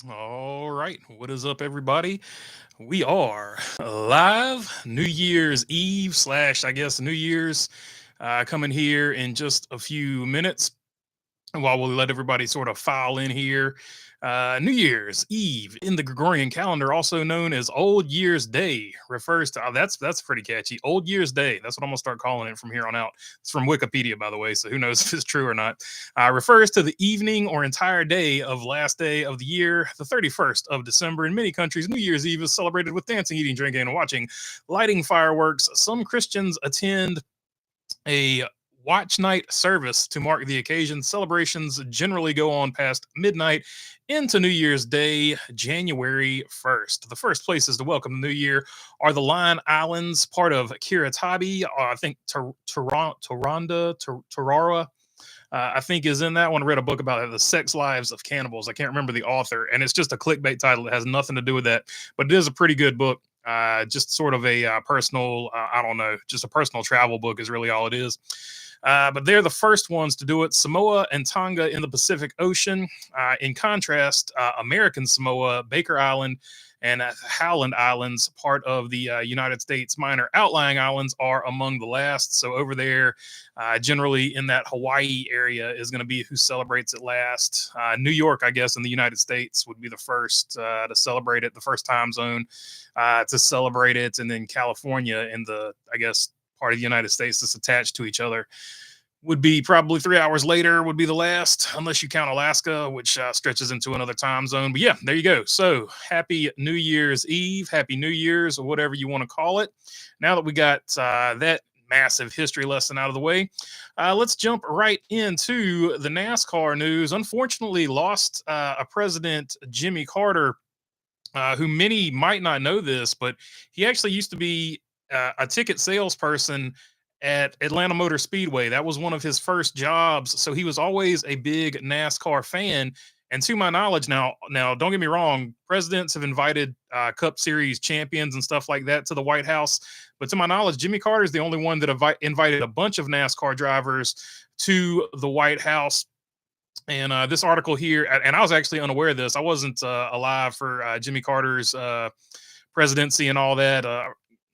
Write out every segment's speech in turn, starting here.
All right. What is up, everybody? We are live New Year's Eve slash, I guess, New Year's coming here in just a few minutes. And while we'll let everybody sort of file in here, New Year's Eve in the Gregorian calendar, also known as Old Year's Day, refers to that's pretty catchy. Old Year's Day. That's what I'm gonna start calling it from here on out. It's from Wikipedia, by the way, so who knows if it's true or not. Refers to the evening or entire day of last day of the year, the 31st of December. In many countries, New Year's Eve is celebrated with dancing, eating, drinking, and watching lighting fireworks. Some Christians attend a watch night service to mark the occasion. Celebrations generally go on past midnight into New Year's Day, January 1st. The first places to welcome the new year are the Line Islands, part of Kiritabi, I think Tarara, I think is in that one. I read a book about the sex lives of cannibals. I can't remember the author, and it's just a clickbait title. It has nothing to do with that, but it is a pretty good book. Just sort of a personal, I don't know, just a personal travel book is really all it is. But they're the first ones to do it. Samoa and Tonga in the Pacific Ocean. In contrast, American Samoa, Baker Island, and Howland Islands, part of the United States minor outlying islands, are among the last. So over there, generally in that Hawaii area, is going to be who celebrates it last. New York, I guess, in the United States would be the first to celebrate it, the first time zone to celebrate it, and then California in the, I guess, part of the United States that's attached to each other would be probably 3 hours later would be the last, unless you count Alaska, which stretches into another time zone. But yeah, there you go. So happy New Year's Eve, happy New Year's, or whatever you want to call it. Now that we got that massive history lesson out of the way, let's jump right into the NASCAR news. Unfortunately, lost a president, Jimmy Carter, who many might not know this, but he actually used to be a ticket salesperson at Atlanta Motor Speedway. That was one of his first jobs, so he was always a big NASCAR fan. And to my knowledge, now, don't get me wrong, presidents have invited Cup Series champions and stuff like that to the White House, but to my knowledge, Jimmy Carter is the only one that invited a bunch of NASCAR drivers to the White House. And this article here, and I was actually unaware of this. I wasn't alive for Jimmy Carter's presidency and all that.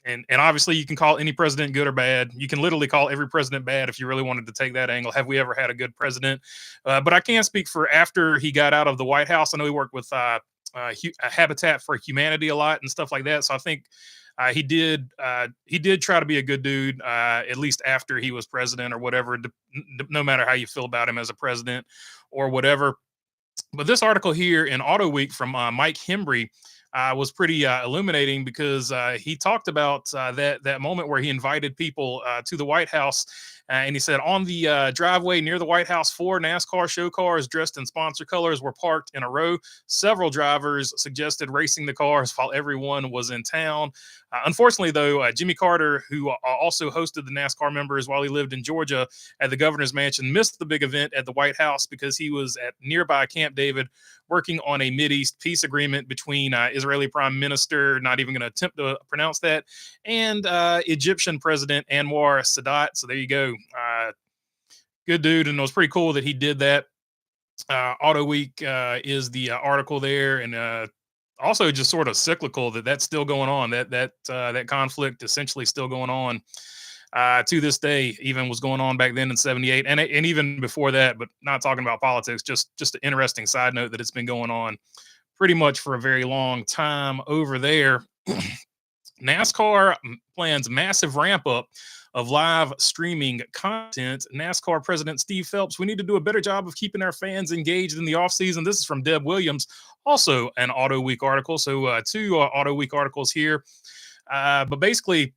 And obviously, you can call any president good or bad. You can literally call every president bad if you really wanted to take that angle. Have we ever had a good president? But I can't speak for after he got out of the White House. I know he worked with Habitat for Humanity a lot and stuff like that. So I think he did try to be a good dude, at least after he was president or whatever. No matter how you feel about him as a president or whatever. But this article here in Auto Week from Mike Hembry was pretty illuminating, because he talked about that moment where he invited people to the White House. And he said, on the driveway near the White House, 4 NASCAR show cars dressed in sponsor colors were parked in a row. Several drivers suggested racing the cars while everyone was in town. Unfortunately, though, Jimmy Carter, who also hosted the NASCAR members while he lived in Georgia at the governor's mansion, missed the big event at the White House because he was at nearby Camp David working on a Mideast peace agreement between Israeli Prime Minister, not even going to attempt to pronounce that, and Egyptian President Anwar Sadat. So there you go. Good dude. And it was pretty cool that he did that. Auto Week is the article there. And also just sort of cyclical that's still going on. That conflict essentially still going on to this day. Even was going on back then in '78, and even before that. But not talking about politics. Just an interesting side note that it's been going on pretty much for a very long time over there. NASCAR plans massive ramp up of live streaming content. NASCAR President Steve Phelps, we need to do a better job of keeping our fans engaged in the offseason. This is from Deb Williams, also an Auto Week article. So two Auto Week articles here. But basically,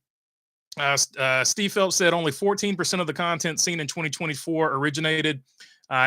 Steve Phelps said only 14% of the content seen in 2024 originated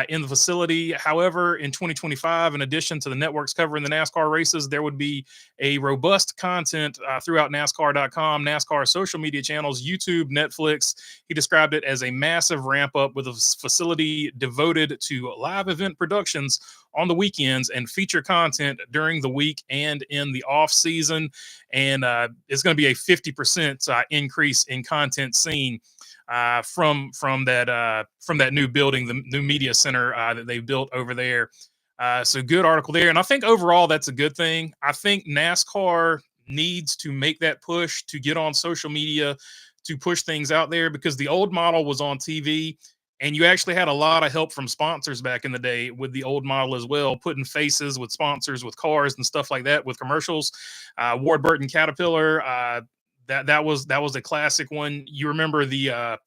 in the facility. However, in 2025, in addition to the networks covering the NASCAR races, there would be a robust content throughout NASCAR.com, NASCAR social media channels, YouTube, Netflix. He described it as a massive ramp up with a facility devoted to live event productions on the weekends and feature content during the week and in the off season. And it's going to be a 50% increase in content seen from that new building, the new media center that they built over there So good article there. And I think overall that's a good thing. I think NASCAR needs to make that push to get on social media to push things out there because the old model was on TV and you actually had a lot of help from sponsors back in the day with the old model as well, putting faces with sponsors with cars and stuff like that with commercials. Ward Burton Caterpillar, that was a classic one. You remember the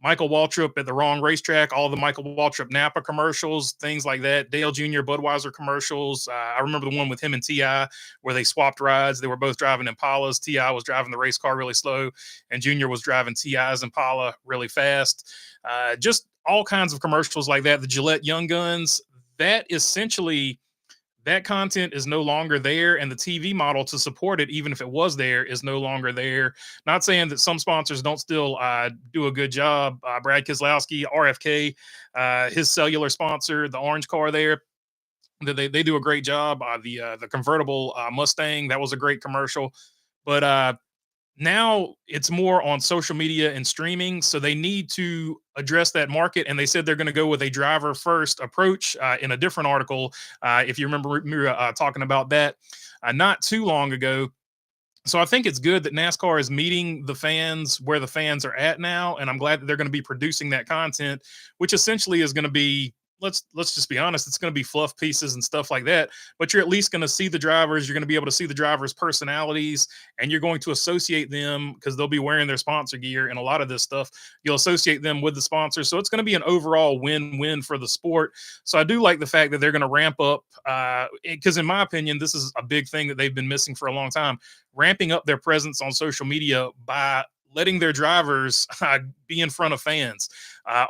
Michael Waltrip at the wrong racetrack, all the Michael Waltrip Napa commercials, things like that. Dale Jr. Budweiser commercials. I remember the one with him and Ti where they swapped rides. They were both driving Impalas. Ti was driving the race car really slow, and Jr. was driving Ti's Impala really fast. Just all kinds of commercials like that. The Gillette Young Guns. That essentially that content is no longer there, and the TV model to support it, even if it was there, is no longer there. Not saying that some sponsors don't still do a good job. Brad Keselowski, RFK, his cellular sponsor, the orange car there, they do a great job. The convertible Mustang, that was a great commercial. But now it's more on social media and streaming, so they need to address that market, and they said they're going to go with a driver first approach in a different article, if you remember me talking about that not too long ago. So I think it's good that NASCAR is meeting the fans where the fans are at now, and I'm glad that they're going to be producing that content, which essentially is going to be, let's just be honest, it's going to be fluff pieces and stuff like that. But you're at least going to see the drivers. You're going to be able to see the drivers' personalities, and you're going to associate them because they'll be wearing their sponsor gear and a lot of this stuff. You'll associate them with the sponsors, so it's going to be an overall win-win for the sport. So I do like the fact that they're going to ramp up, because in my opinion, this is a big thing that they've been missing for a long time, ramping up their presence on social media by letting their drivers be in front of fans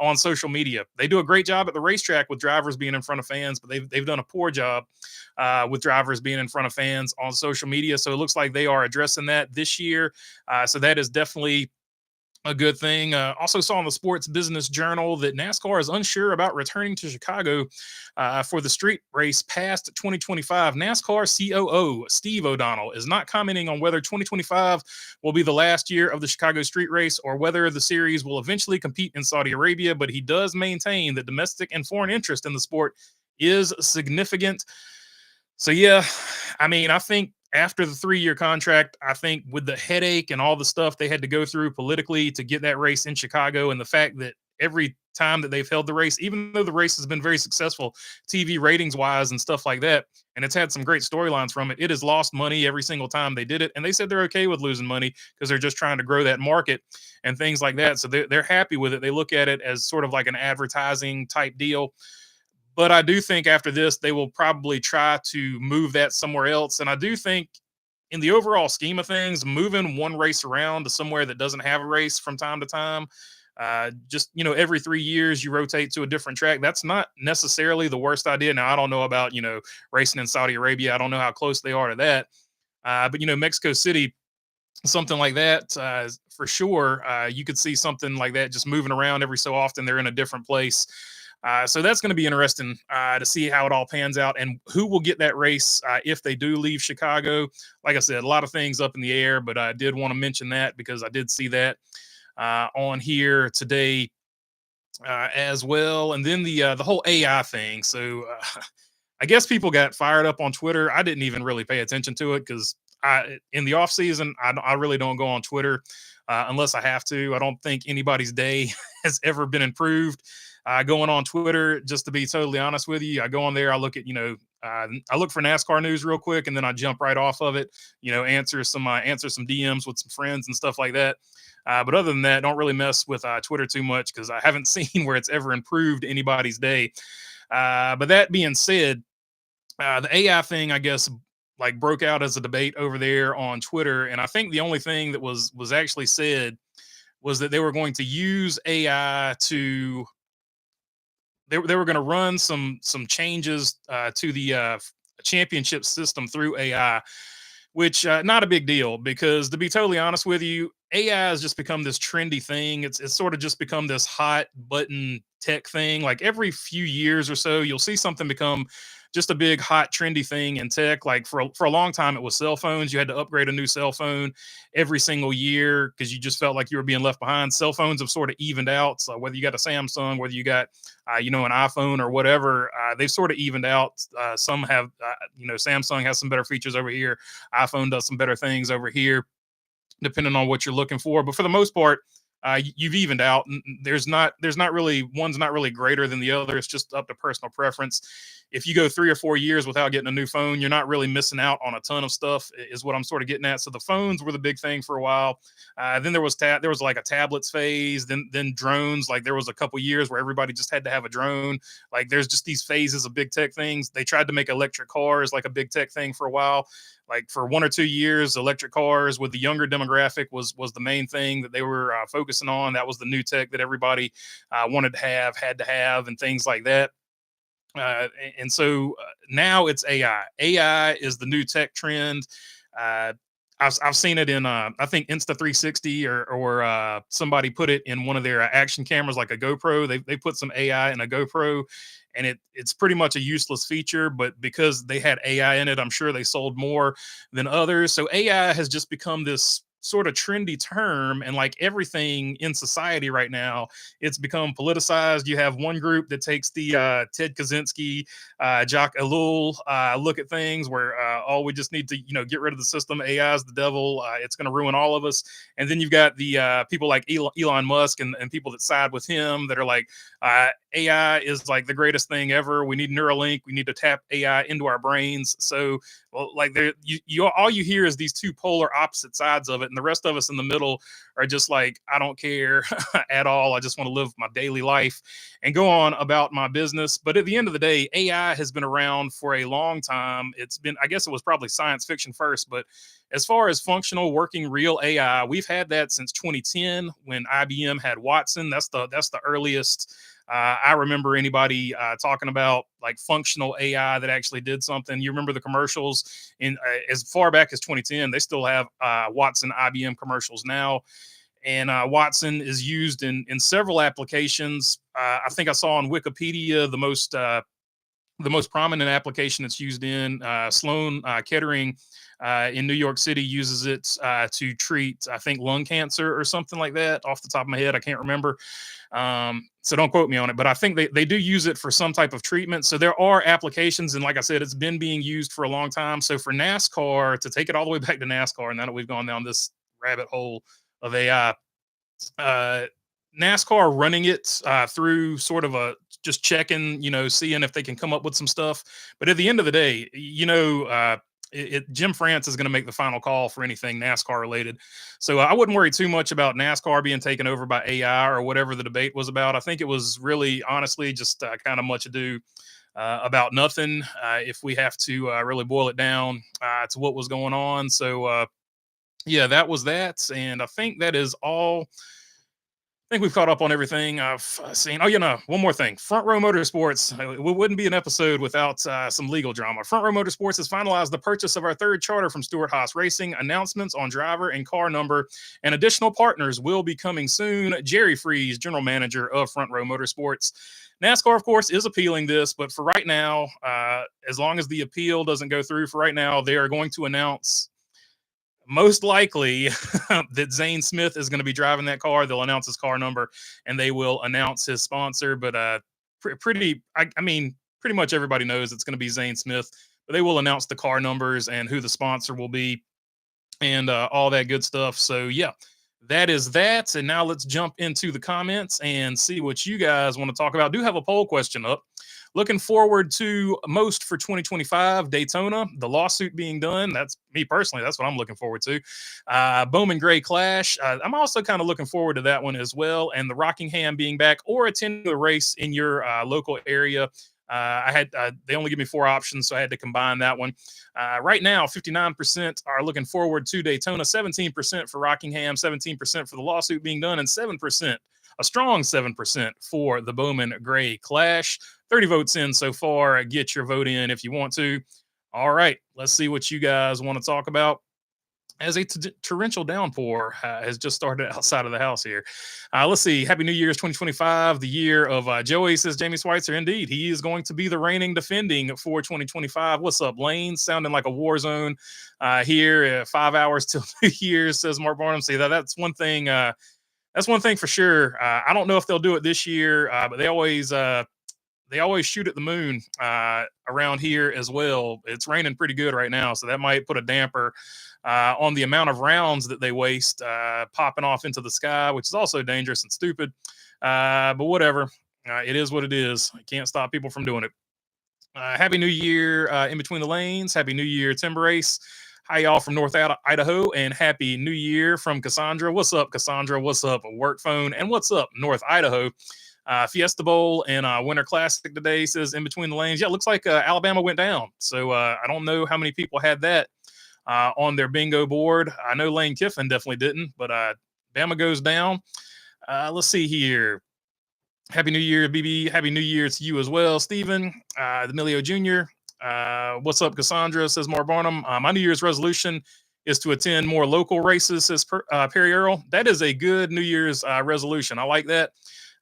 on social media. They do a great job at the racetrack with drivers being in front of fans, but they've done a poor job with drivers being in front of fans on social media. So it looks like they are addressing that this year. So that is definitely a good thing. Also saw in the Sports Business Journal that NASCAR is unsure about returning to Chicago for the street race past 2025. NASCAR COO Steve O'Donnell is not commenting on whether 2025 will be the last year of the Chicago street race or whether the series will eventually compete in Saudi Arabia, but he does maintain that domestic and foreign interest in the sport is significant. So yeah, I mean, I think after the 3-year contract, I think with the headache and all the stuff they had to go through politically to get that race in Chicago, and the fact that every time that they've held the race, even though the race has been very successful TV ratings wise and stuff like that, and it's had some great storylines from it, it has lost money every single time they did it. And they said they're okay with losing money because they're just trying to grow that market and things like that. So they're happy with it. They look at it as sort of like an advertising type deal. But I do think after this, they will probably try to move that somewhere else. And I do think in the overall scheme of things, moving one race around to somewhere that doesn't have a race from time to time, just, every 3 years you rotate to a different track. That's not necessarily the worst idea. Now, I don't know about, racing in Saudi Arabia. I don't know how close they are to that. But, Mexico City, something like that, for sure. You could see something like that just moving around every so often. They're in a different place. So that's going to be interesting to see how it all pans out and who will get that race if they do leave Chicago. Like I said, a lot of things up in the air, but I did want to mention that because I did see that on here today as well. And then the whole AI thing. So I guess people got fired up on Twitter. I didn't even really pay attention to it because in the off season, I really don't go on Twitter unless I have to. I don't think anybody's day has ever been improved. Going on Twitter, just to be totally honest with you, I go on there, I look at, I look for NASCAR news real quick, and then I jump right off of it, answer some DMs with some friends and stuff like that. But other than that, don't really mess with Twitter too much because I haven't seen where it's ever improved anybody's day. But that being said, the AI thing, I guess, like broke out as a debate over there on Twitter. And I think the only thing that was actually said was that they were going to use AI to, they were going to run some changes to the championship system through AI, which not a big deal because, to be totally honest with you, AI has just become this trendy thing. It's sort of just become this hot button tech thing. Like every few years or so, you'll see something become just a big hot trendy thing in tech. Like for a long time, it was cell phones. You had to upgrade a new cell phone every single year because you just felt like you were being left behind. Cell phones have sort of evened out. So whether you got a Samsung, whether you got an iPhone or whatever, they've sort of evened out. Some have, Samsung has some better features over here. iPhone does some better things over here, depending on what you're looking for. But for the most part, you've evened out. There's not really, one's not really greater than the other. It's just up to personal preference. If you go 3 or 4 years without getting a new phone, you're not really missing out on a ton of stuff, is what I'm sort of getting at. So the phones were the big thing for a while. Then there was like a tablets phase, then drones. Like there was a couple years where everybody just had to have a drone. Like there's just these phases of big tech things. They tried to make electric cars like a big tech thing for a while. Like for 1 or 2 years, electric cars with the younger demographic was the main thing that they were focusing on. That was the new tech that everybody wanted to have, had to have, and things like that. And so now it's AI. AI is the new tech trend. Uh, I've seen it in I think Insta360 or somebody put it in one of their action cameras like a GoPro. They put some AI in a GoPro, and it's pretty much a useless feature, but because they had AI in it, I'm sure they sold more than others. So AI has just become this sort of trendy term, and like everything in society right now, it's become politicized. You have one group that takes the Ted Kaczynski, Jacques Ellul look at things where we just need to get rid of the system. AI is the devil. It's going to ruin all of us. And then you've got the people like Elon Musk and people that side with him that are like, AI is like the greatest thing ever. We need Neuralink. We need to tap AI into our brains. So, well, like there, all you hear is these two polar opposite sides of it, and the rest of us in the middle are just like, I don't care at all. I just want to live my daily life and go on about my business. But at the end of the day, AI has been around for a long time. It's been, I guess it was probably science fiction first, but as far as functional, working, real AI, we've had that since 2010 when IBM had Watson. That's the earliest I remember anybody talking about like functional AI that actually did something. You remember the commercials in as far back as 2010. They still have Watson IBM commercials now. And Watson is used in several applications. I think I saw on Wikipedia the most prominent application it's used in. Sloan Kettering in New York City uses it to treat, I think, lung cancer or something like that. Off the top of my head, I can't remember. So don't quote me on it, but I think they do use it for some type of treatment. So there are applications, and like I said, it's been being used for a long time. So for NASCAR, to take it all the way back to NASCAR, now that we've gone down this rabbit hole of AI, NASCAR running it through sort of a just checking, seeing if they can come up with some stuff. But at the end of the day, Jim France is going to make the final call for anything NASCAR related. So I wouldn't worry too much about NASCAR being taken over by AI or whatever the debate was about. I think it was really, honestly, just kind of much ado about nothing if we have to really boil it down to what was going on. So, yeah, that was that. And I think that is all. I think we've caught up on everything I've seen. Oh, one more thing. Front Row Motorsports. It wouldn't be an episode without some legal drama. Front Row Motorsports has finalized the purchase of our third charter from Stewart Haas Racing. Announcements on driver and car number and additional partners will be coming soon. Jerry Freeze, general manager of Front Row Motorsports. NASCAR, of course, is appealing this, but for right now, as long as the appeal doesn't go through, for right now, they are going to announce most likely that Zane Smith is going to be driving that car. They'll announce his car number and they will announce his sponsor. But pretty much everybody knows it's going to be Zane Smith. But they will announce the car numbers and who the sponsor will be and all that good stuff. So, yeah, that is that. And now let's jump into the comments and see what you guys want to talk about. I do have a poll question up. Looking forward to most for 2025 Daytona, the lawsuit being done. That's me personally. That's what I'm looking forward to. Bowman Gray Clash. I'm also kind of looking forward to that one as well. And the Rockingham being back or attending the race in your local area. They only give me 4 options, so I had to combine that one. Right now, 59% are looking forward to Daytona, 17% for Rockingham, 17% for the lawsuit being done, and 7%. A strong 7% for the Bowman Gray Clash. 30 votes in so far. Get your vote in if you want to. All right, let's see what you guys want to talk about. as a torrential downpour has just started outside of the house here. Let's see. Happy New Year's 2025, the year of Joey, says Jamie Schweitzer. Indeed, he is going to be the reigning defending for 2025. What's up, Lane? Sounding like a war zone here. 5 hours till 2 years, says Mark Barnum. See, that's one thing. That's one thing for sure. I don't know if they'll do it this year, but they always shoot at the moon around here as well. It's raining pretty good right now, so that might put a damper on the amount of rounds that they waste popping off into the sky, which is also dangerous and stupid. But whatever. It is what it is. I can't stop people from doing it. Happy New Year in between the lanes. Happy New Year, Timber Race. Hi, y'all from North Idaho, and Happy New Year from Cassandra. What's up, Cassandra? What's up, Work Phone? And what's up, North Idaho? Fiesta Bowl and Winter Classic today, says in between the lanes. Yeah, it looks like Alabama went down. So I don't know how many people had that on their bingo board. I know Lane Kiffin definitely didn't, but Bama goes down. Let's see here. Happy New Year, BB. Happy New Year to you as well, Stephen. Emilio Jr. What's up, Cassandra, says Mark Barnum. My New Year's resolution is to attend more local races, says Perry Earl. That is a good New Year's resolution. I like that.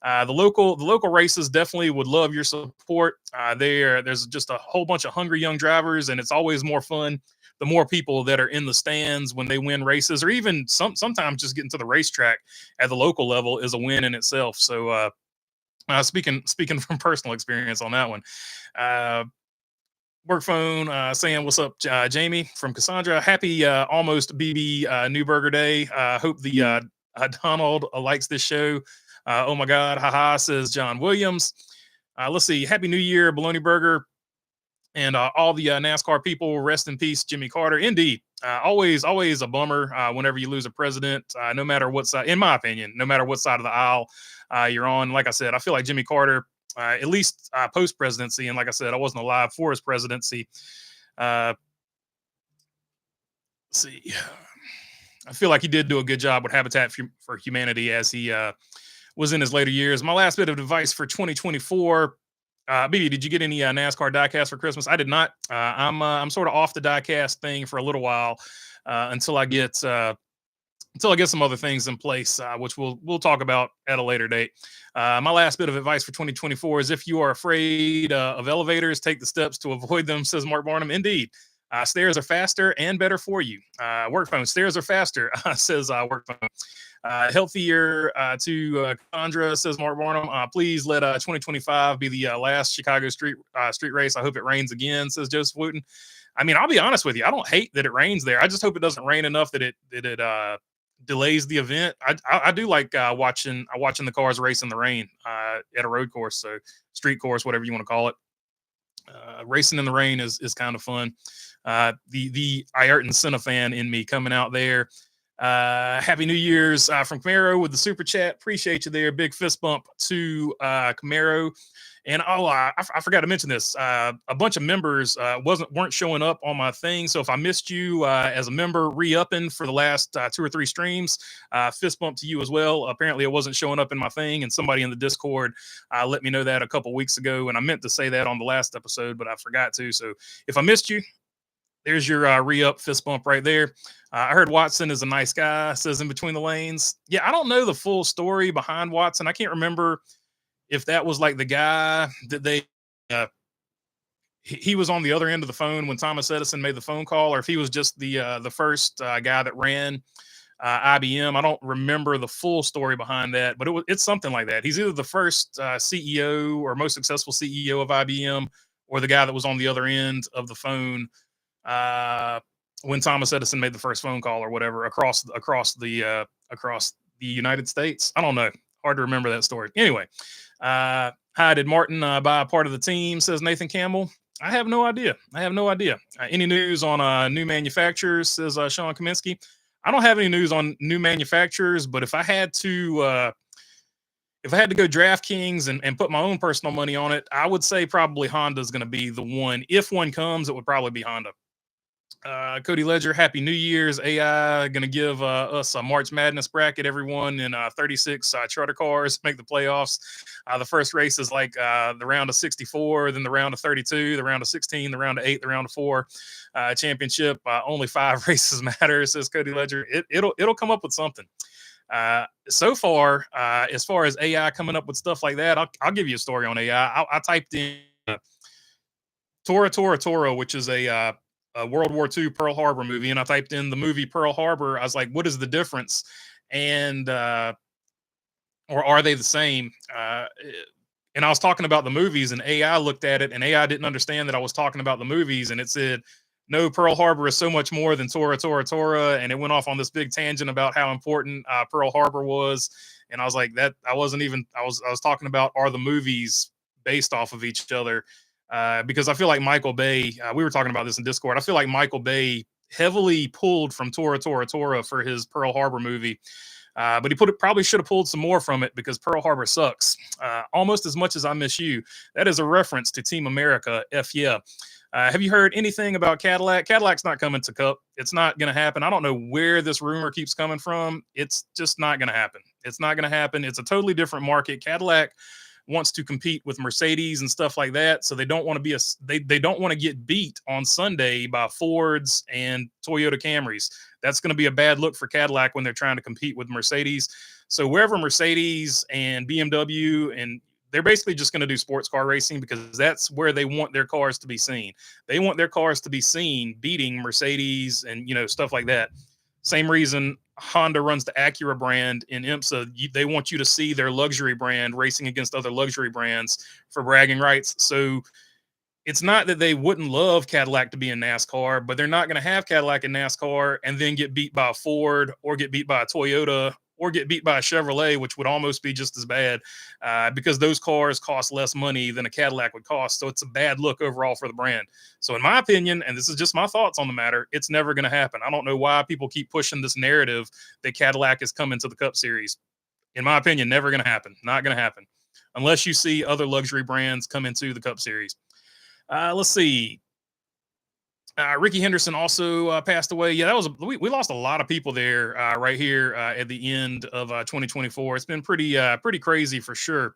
The local races definitely would love your support. There's just a whole bunch of hungry young drivers, and it's always more fun the more people that are in the stands when they win races, or even sometimes just getting to the racetrack at the local level is a win in itself. So speaking from personal experience on that one. Work phone saying, what's up, Jamie from Cassandra. Happy almost BB Newburger Day. Hope the Donald likes this show. Oh my God, haha, says John Williams. Let's see. Happy New Year, Bologna Burger, and all the NASCAR people. Rest in peace, Jimmy Carter. Indeed, always a bummer whenever you lose a president, no matter what side, in my opinion, no matter what side of the aisle you're on. Like I said, I feel like Jimmy Carter, at least post presidency, and like I said, I wasn't alive for his presidency. Let's see. I feel like he did do a good job with Habitat for Humanity as he was in his later years. My last bit of advice for 2024. BB, did you get any NASCAR diecast for Christmas? I did not. I'm sort of off the diecast thing for a little while until I get some other things in place, which we'll talk about at a later date. My last bit of advice for 2024 is if you are afraid of elevators, take the steps to avoid them, says Mark Barnum. Indeed. Stairs are faster and better for you. Work phone. Stairs are faster, says Work phone. Healthier to Cassandra, says Mark Barnum. Please let 2025 be the last Chicago street race. I hope it rains again, says Joseph Wooten. I mean, I'll be honest with you. I don't hate that it rains there. I just hope it doesn't rain enough that it delays the event. I do like watching the cars race in the rain at a road course, so street course, whatever you want to call it. Racing in the rain is kind of fun. The Ayrton Senna fan in me coming out there. Happy New Year's from Camaro with the super chat. Appreciate you there. Big fist bump to Camaro. And I forgot to mention this. A bunch of members weren't showing up on my thing. So if I missed you as a member re-upping for the last 2 or 3 streams, fist bump to you as well. Apparently it wasn't showing up in my thing, and somebody in the Discord let me know that a couple weeks ago, and I meant to say that on the last episode, but I forgot to. So if I missed you, there's your re-up fist bump right there. I heard Watson is a nice guy, says in between the lanes. Yeah, I don't know the full story behind Watson. I can't remember if that was like the guy that they he was on the other end of the phone when Thomas Edison made the phone call, or if he was just the first guy that ran IBM. I don't remember the full story behind that, but it's something like that. He's either the first CEO or most successful CEO of IBM, or the guy that was on the other end of the phone when Thomas Edison made the first phone call or whatever across the United States. I don't know. Hard to remember that story. Anyway, hi, did Martin buy a part of the team, says Nathan Campbell. I have no idea. Any news on new manufacturers, says Sean Kaminsky. I don't have any news on new manufacturers, but if I had to go DraftKings and put my own personal money on it, I would say probably Honda is going to be the one. If one comes, it would probably be Honda. Cody Ledger, Happy New Year's. AI going to give us a March Madness bracket. Everyone in 36 charter cars make the playoffs. The first race is like the round of 64, then the round of 32, the round of 16, the round of 8, the round of 4. Championship. Only 5 races matter, says Cody Ledger. It'll come up with something. So far as AI coming up with stuff like that, I'll give you a story on AI. I typed in Tora Tora Tora, which is a World War II Pearl Harbor movie, and I typed in the movie Pearl Harbor. I was like, what is the difference? And or are they the same? And I was talking about the movies, and AI looked at it, and AI didn't understand that I was talking about the movies, and it said, no, Pearl Harbor is so much more than Tora Tora Tora, and it went off on this big tangent about how important Pearl Harbor was, and I was like, that I wasn't even I was talking about, are the movies based off of each other? Because I feel like Michael Bay, we were talking about this in Discord. I feel like Michael Bay heavily pulled from Tora Tora Tora for his Pearl Harbor movie. But probably should have pulled some more from it because Pearl Harbor sucks almost as much as I Miss You. That is a reference to Team America. F yeah. Have you heard anything about Cadillac? Cadillac's not coming to Cup. It's not going to happen. I don't know where this rumor keeps coming from. It's just not going to happen. It's not going to happen. It's a totally different market. Cadillac wants to compete with Mercedes and stuff like that, so they don't want to be they don't want to get beat on Sunday by Fords and Toyota Camrys. That's going to be a bad look for Cadillac when they're trying to compete with Mercedes. So wherever Mercedes and BMW, and they're basically just going to do sports car racing because that's where they want their cars to be seen. They want their cars to be seen beating Mercedes and stuff like that. Same reason Honda runs the Acura brand in IMSA. They want you to see their luxury brand racing against other luxury brands for bragging rights. So it's not that they wouldn't love Cadillac to be in NASCAR, but they're not going to have Cadillac in NASCAR and then get beat by a Ford or get beat by a Toyota or get beat by a Chevrolet, which would almost be just as bad because those cars cost less money than a Cadillac would cost. So it's a bad look overall for the brand. So in my opinion, and this is just my thoughts on the matter, it's never going to happen. I don't know why people keep pushing this narrative that Cadillac is coming to the Cup Series. In my opinion, never going to happen. Not going to happen unless you see other luxury brands come into the Cup Series. Let's see. Ricky Henderson also passed away. Yeah, we lost a lot of people there right here at the end of 2024. It's been pretty crazy for sure.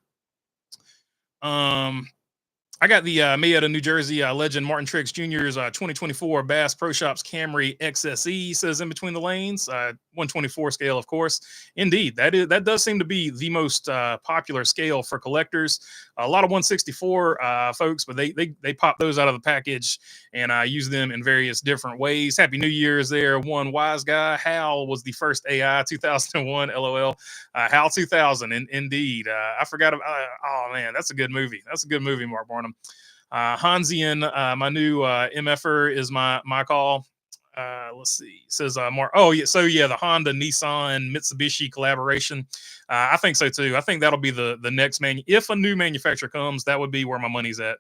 I got the Mayetta, New Jersey legend Martin Triggs Jr.'s 2024 Bass Pro Shops Camry XSE, says in between the lanes, 124 scale, of course. Indeed, that does seem to be the most popular scale for collectors. A lot of 164 folks, but they pop those out of the package and use them in various different ways. Happy New Year's there, one wise guy. Hal was the first AI 2001, LOL. Hal 2000, indeed. I forgot about. Oh man, that's a good movie. That's a good movie, Mark Barnum. Hansian, my new MFer is my call. Let's see. Says Mark. Oh yeah. So yeah, the Honda, Nissan, Mitsubishi collaboration. I think so too. I think that'll be the next if a new manufacturer comes, that would be where my money's at.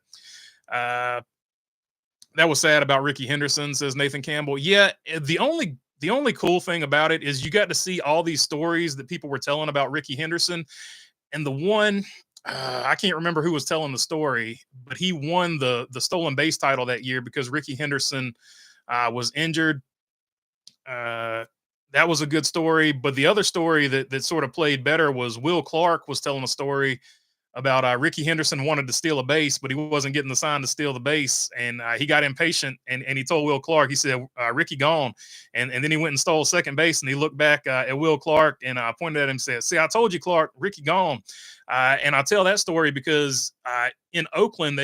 That was sad about Ricky Henderson, says Nathan Campbell. Yeah, the only cool thing about it is you got to see all these stories that people were telling about Ricky Henderson. And the one, I can't remember who was telling the story, but he won the stolen base title that year because Ricky Henderson was injured. That was a good story. But the other story that sort of played better was Will Clark was telling a story about Ricky Henderson wanted to steal a base, but he wasn't getting the sign to steal the base. And he got impatient and he told Will Clark, he said, Ricky gone. And then he went and stole second base and he looked back at Will Clark and pointed at him and said, see, I told you, Clark, Ricky gone. And I tell that story because in Oakland,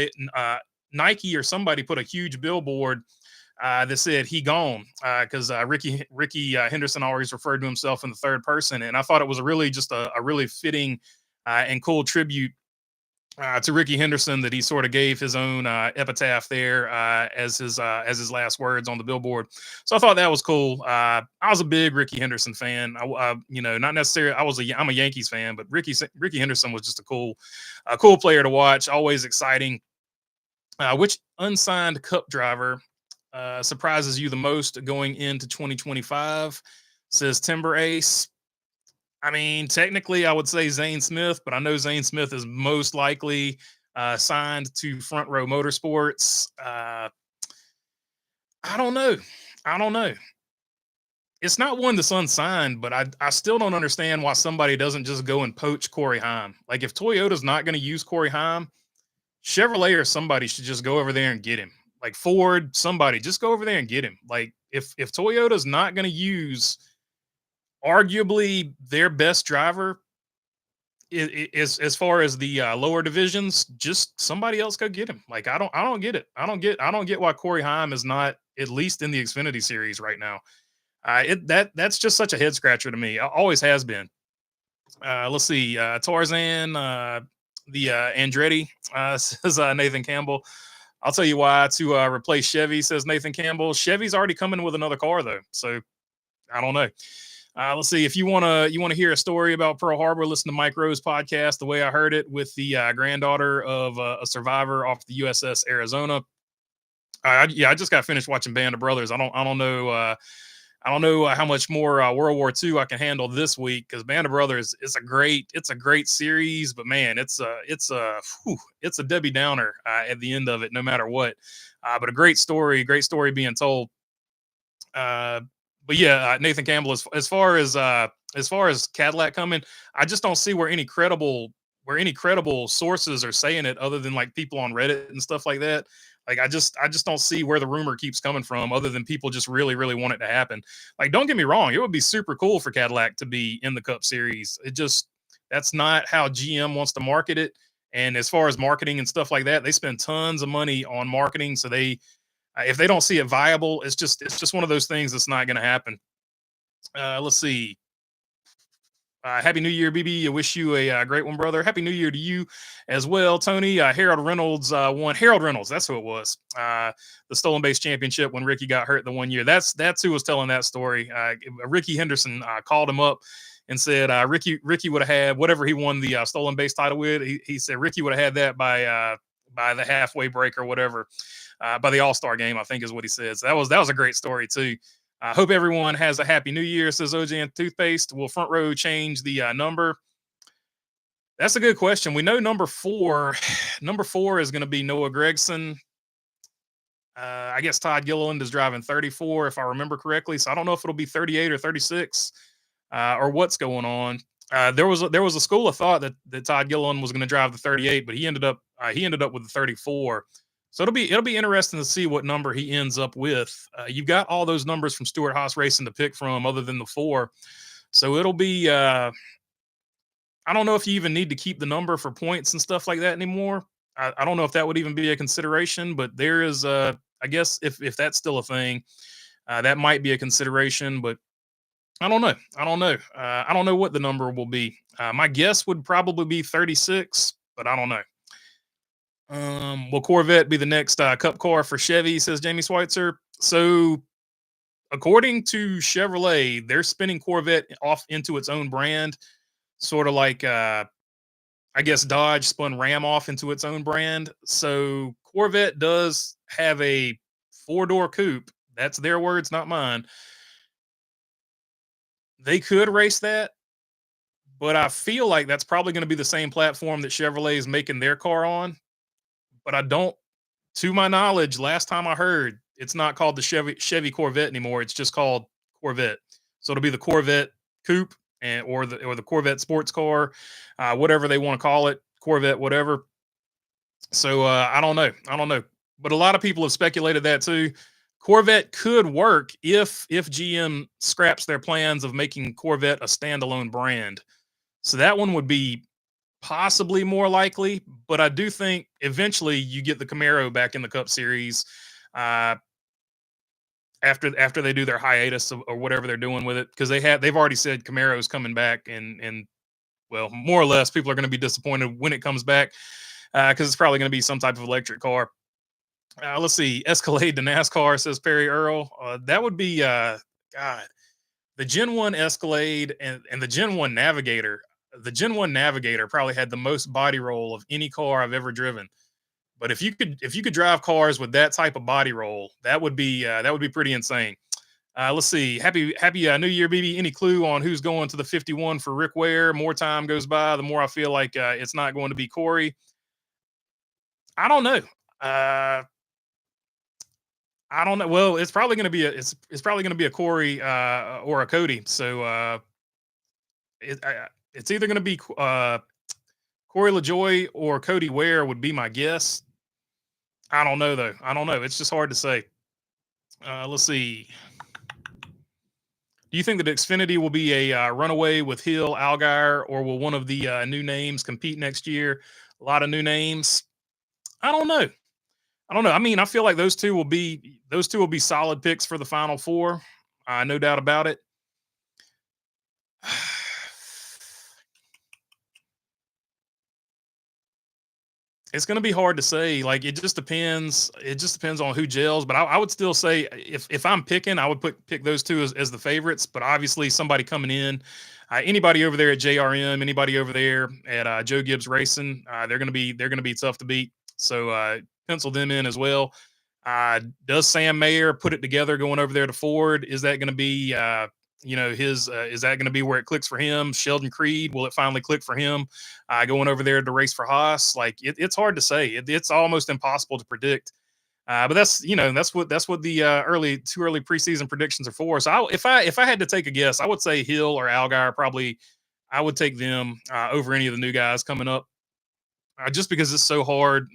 Nike or somebody put a huge billboard that said he gone because Ricky Henderson always referred to himself in the third person. And I thought it was a really fitting and cool tribute to Ricky Henderson that he sort of gave his own epitaph there as his last words on the billboard. So I thought that was cool. I was a big Ricky Henderson fan. Not necessarily. I'm a Yankees fan, but Ricky Henderson was just a cool player to watch. Always exciting. Which unsigned Cup driver surprises you the most going into 2025? Says Timber Ace. I mean, technically, I would say Zane Smith, but I know Zane Smith is most likely signed to Front Row Motorsports. I don't know. I don't know. It's not one that's unsigned, but I still don't understand why somebody doesn't just go and poach Corey Haim. Like if Toyota's not going to use Corey Haim, Chevrolet or somebody should just go over there and get him. Like Ford, somebody just go over there and get him. Like if Toyota's not going to use arguably their best driver as far as the lower divisions, just somebody else go get him. Like I don't get it. I don't get why Corey Haim is not at least in the Xfinity series right now. That's just such a head scratcher to me. Always has been. Let's see. Tarzan, the Andretti, says Nathan Campbell. I'll tell you why to replace Chevy, says Nathan Campbell. Chevy's already coming with another car though, so I don't know. Let's see if you wanna hear a story about Pearl Harbor. Listen to Mike Rose podcast, The Way I Heard It, with the granddaughter of a survivor off the USS Arizona. Yeah, I just got finished watching Band of Brothers. I don't know how much more World War II I can handle this week, because Band of Brothers is a great series, but man, it's a Debbie Downer at the end of it, no matter what. But a great story being told. Uh, but yeah, Nathan Campbell, as far as Cadillac coming, I just don't see where any credible sources are saying it, other than like people on Reddit and stuff like that. Like I just don't see where the rumor keeps coming from, other than people just really really want it to happen. Like don't get me wrong, it would be super cool for Cadillac to be in the Cup Series. That's not how GM wants to market it. And as far as marketing and stuff like that, they spend tons of money on marketing. So if they don't see it viable, it's just one of those things that's not going to happen. Let's see. Happy New Year, BB. I wish you a great one, brother. Happy New Year to you as well, Tony. Harold Reynolds won. Harold Reynolds, that's who it was. The Stolen Base Championship when Ricky got hurt the one year. That's who was telling that story. Ricky Henderson called him up and said Ricky would have had whatever he won the Stolen Base title with. He said Ricky would have had that by the halfway break or whatever, by the All-Star game, I think is what he said. So that was a great story too. I hope everyone has a happy new year, says OJ and Toothpaste. Will Front Row change the number? That's a good question. We know number four. Number four is going to be Noah Gregson. I guess Todd Gilliland is driving 34, if I remember correctly. So I don't know if it'll be 38 or 36, or what's going on. There was a school of thought that Todd Gilliland was going to drive the 38, but he ended up with the 34. So it'll be interesting to see what number he ends up with. You've got all those numbers from Stewart Haas Racing to pick from, other than the four. So it'll be. I don't know if you even need to keep the number for points and stuff like that anymore. I don't know if that would even be a consideration, but there is. I guess if that's still a thing, that might be a consideration. But I don't know. I don't know what the number will be. My guess would probably be 36, but I don't know. Will Corvette be the next Cup car for Chevy, says Jamie Schweitzer. So, according to Chevrolet, they're spinning Corvette off into its own brand, sort of like I guess Dodge spun Ram off into its own brand. So, Corvette does have a four-door coupe. That's their words, not mine. They could race that, but I feel like that's probably going to be the same platform that Chevrolet is making their car on. But I don't, to my knowledge, last time I heard, it's not called the Chevy Corvette anymore. It's just called Corvette. So it'll be the Corvette Coupe or the Corvette sports car, whatever they want to call it, Corvette, whatever. So I don't know. But a lot of people have speculated that too. Corvette could work if GM scraps their plans of making Corvette a standalone brand. So that one would be possibly more likely, but I do think eventually you get the Camaro back in the Cup Series after they do their hiatus or whatever they're doing with it, because they've already said Camaro's coming back, and well, more or less people are going to be disappointed when it comes back, because it's probably going to be some type of electric car. Let's see, Escalade to NASCAR, says Perry Earl. That would be God, the Gen 1 Escalade and the Gen 1 Navigator. The Gen 1 Navigator probably had the most body roll of any car I've ever driven. But if you could drive cars with that type of body roll, that would be pretty insane. Let's see. Happy New Year, BB. Any clue on who's going to the 51 for Rick Ware? More time goes by, the more I feel like it's not going to be Corey. I don't know. I don't know. Well, it's probably going to be it's probably going to be a Corey or a Cody. So it's either going to be Corey LaJoy or Cody Ware would be my guess. I don't know though. I don't know. It's just hard to say. Let's see. Do you think that Xfinity will be a runaway with Hill, Algar, or will one of the new names compete next year? A lot of new names. I don't know. I don't know. I mean, I feel like those two will be solid picks for the Final Four. No doubt about it. It's going to be hard to say. Like it just depends. It just depends on who gels. But I would still say if I'm picking, I would pick those two as the favorites. But obviously, somebody coming in, anybody over there at JRM, anybody over there at Joe Gibbs Racing, they're gonna be tough to beat. So pencil them in as well. Does Sam Mayer put it together going over there to Ford? Is that going to be his is that going to be where it clicks for him? Sheldon Creed, will it finally click for him going over there to race for Haas? Like it's hard to say. It's almost impossible to predict. But that's what the early preseason predictions are for. So if I had to take a guess, I would say Hill or Algar probably. I would take them over any of the new guys coming up. Just because it's so hard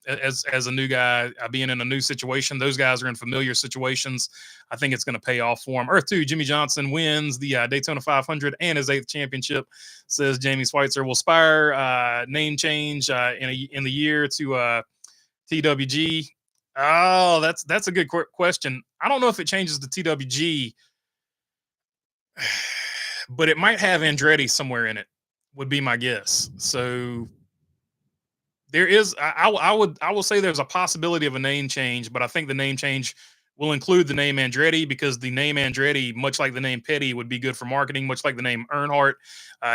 as a new guy being in a new situation. Those guys are in familiar situations. I think it's going to pay off for him. Earth 2, Jimmy Johnson wins the Daytona 500 and his 8th championship, says Jamie Schweitzer. Will Spire name change in the year to TWG? Oh, that's a good question. I don't know if it changes to TWG, but it might have Andretti somewhere in it, would be my guess. So there is I will say there's a possibility of a name change, but I think the name change will include the name Andretti because the name Andretti, much like the name Petty, would be good for marketing, much like the name Earnhardt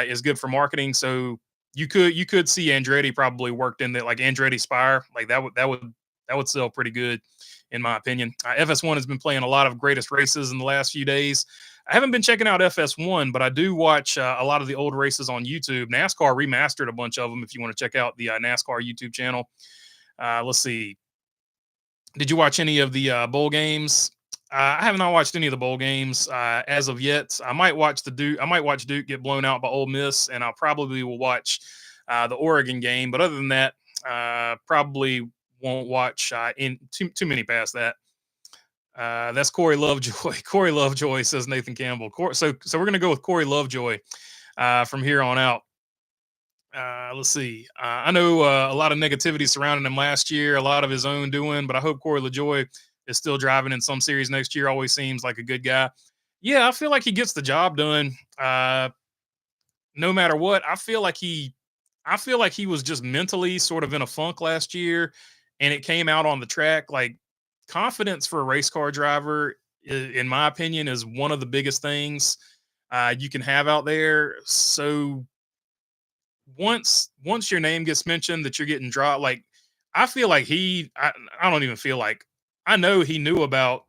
is good for marketing. So you could see Andretti probably worked in there, like Andretti Spire, like that would sell pretty good in my opinion. FS1 has been playing a lot of greatest races in the last few days. I haven't been checking out FS1, but I do watch a lot of the old races on YouTube. NASCAR remastered a bunch of them if you want to check out the NASCAR YouTube channel. Let's see. Did you watch any of the bowl games? I have not watched any of the bowl games as of yet. I might watch Duke get blown out by Ole Miss, and I probably will watch the Oregon game. But other than that, probably won't watch in too many past that. That's Corey Lovejoy. Corey Lovejoy, says Nathan Campbell. So we're gonna go with Corey Lovejoy from here on out. Let's see. I know a lot of negativity surrounding him last year, a lot of his own doing, but I hope Corey LaJoy is still driving in some series next year. Always seems like a good guy. Yeah, I feel like he gets the job done. No matter what, I feel like he was just mentally sort of in a funk last year, and it came out on the track. Like confidence for a race car driver, in my opinion, is one of the biggest things you can have out there. So once your name gets mentioned that you're getting dropped, like I feel like I don't even feel like I know he knew about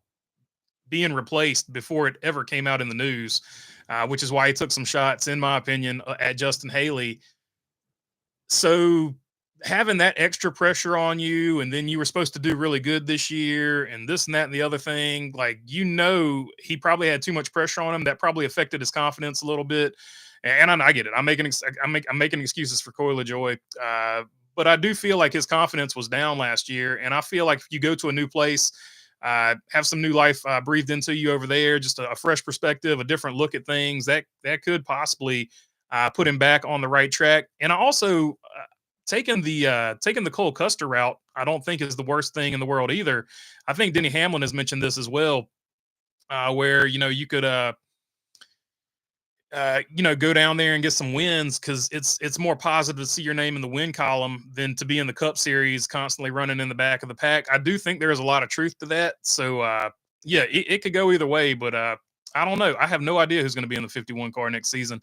being replaced before it ever came out in the news, which is why he took some shots, in my opinion, at Justin Haley. So having that extra pressure on you, and then you were supposed to do really good this year, and this and that and the other thing, like he probably had too much pressure on him. That probably affected his confidence a little bit. And I get it. I'm making excuses for Corey LaJoy, but I do feel like his confidence was down last year, and I feel like if you go to a new place, have some new life breathed into you over there, just a fresh perspective, a different look at things, that could possibly put him back on the right track. And I also taking the Cole Custer route, I don't think is the worst thing in the world either. I think Denny Hamlin has mentioned this as well, where you could go down there and get some wins, because it's more positive to see your name in the win column than to be in the Cup Series constantly running in the back of the pack. I do think there is a lot of truth to that. So yeah, it could go either way, but I don't know. I have no idea who's going to be in the 51 car next season.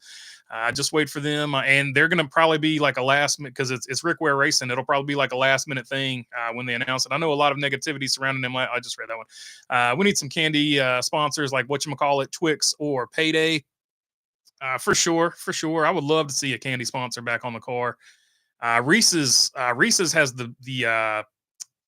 Just wait for them, and they're going to probably be like a last minute, because it's Rick Ware Racing. It'll probably be like a last minute thing when they announce it. I know a lot of negativity surrounding them. I just read that one. We need some candy sponsors like whatchamacallit, Twix or Payday. For sure. I would love to see a candy sponsor back on the car. Reese's has the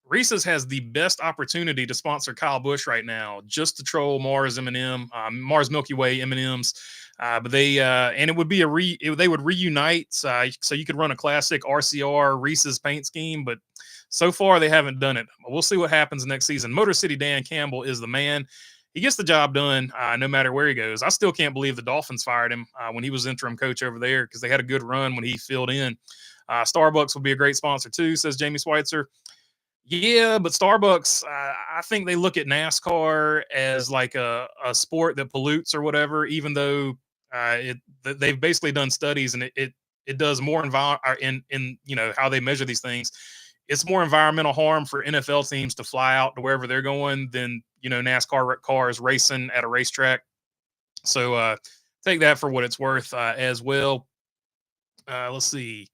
Reese's has the best opportunity to sponsor Kyle Busch right now, just to troll Mars M&M, Mars Milky Way M&Ms. But they and it would be they would reunite, so you could run a classic RCR Reese's paint scheme. But so far they haven't done it. We'll see what happens next season. Motor City Dan Campbell is the man. He gets the job done no matter where he goes. I still can't believe the Dolphins fired him when he was interim coach over there, because they had a good run when he filled in. Starbucks would be a great sponsor too, says Jamie Schweitzer. Yeah, but Starbucks, I think they look at NASCAR as like a sport that pollutes or whatever, even though they've basically done studies, and it does more in how they measure these things. It's more environmental harm for NFL teams to fly out to wherever they're going than NASCAR cars racing at a racetrack. So take that for what it's worth as well. Let's see.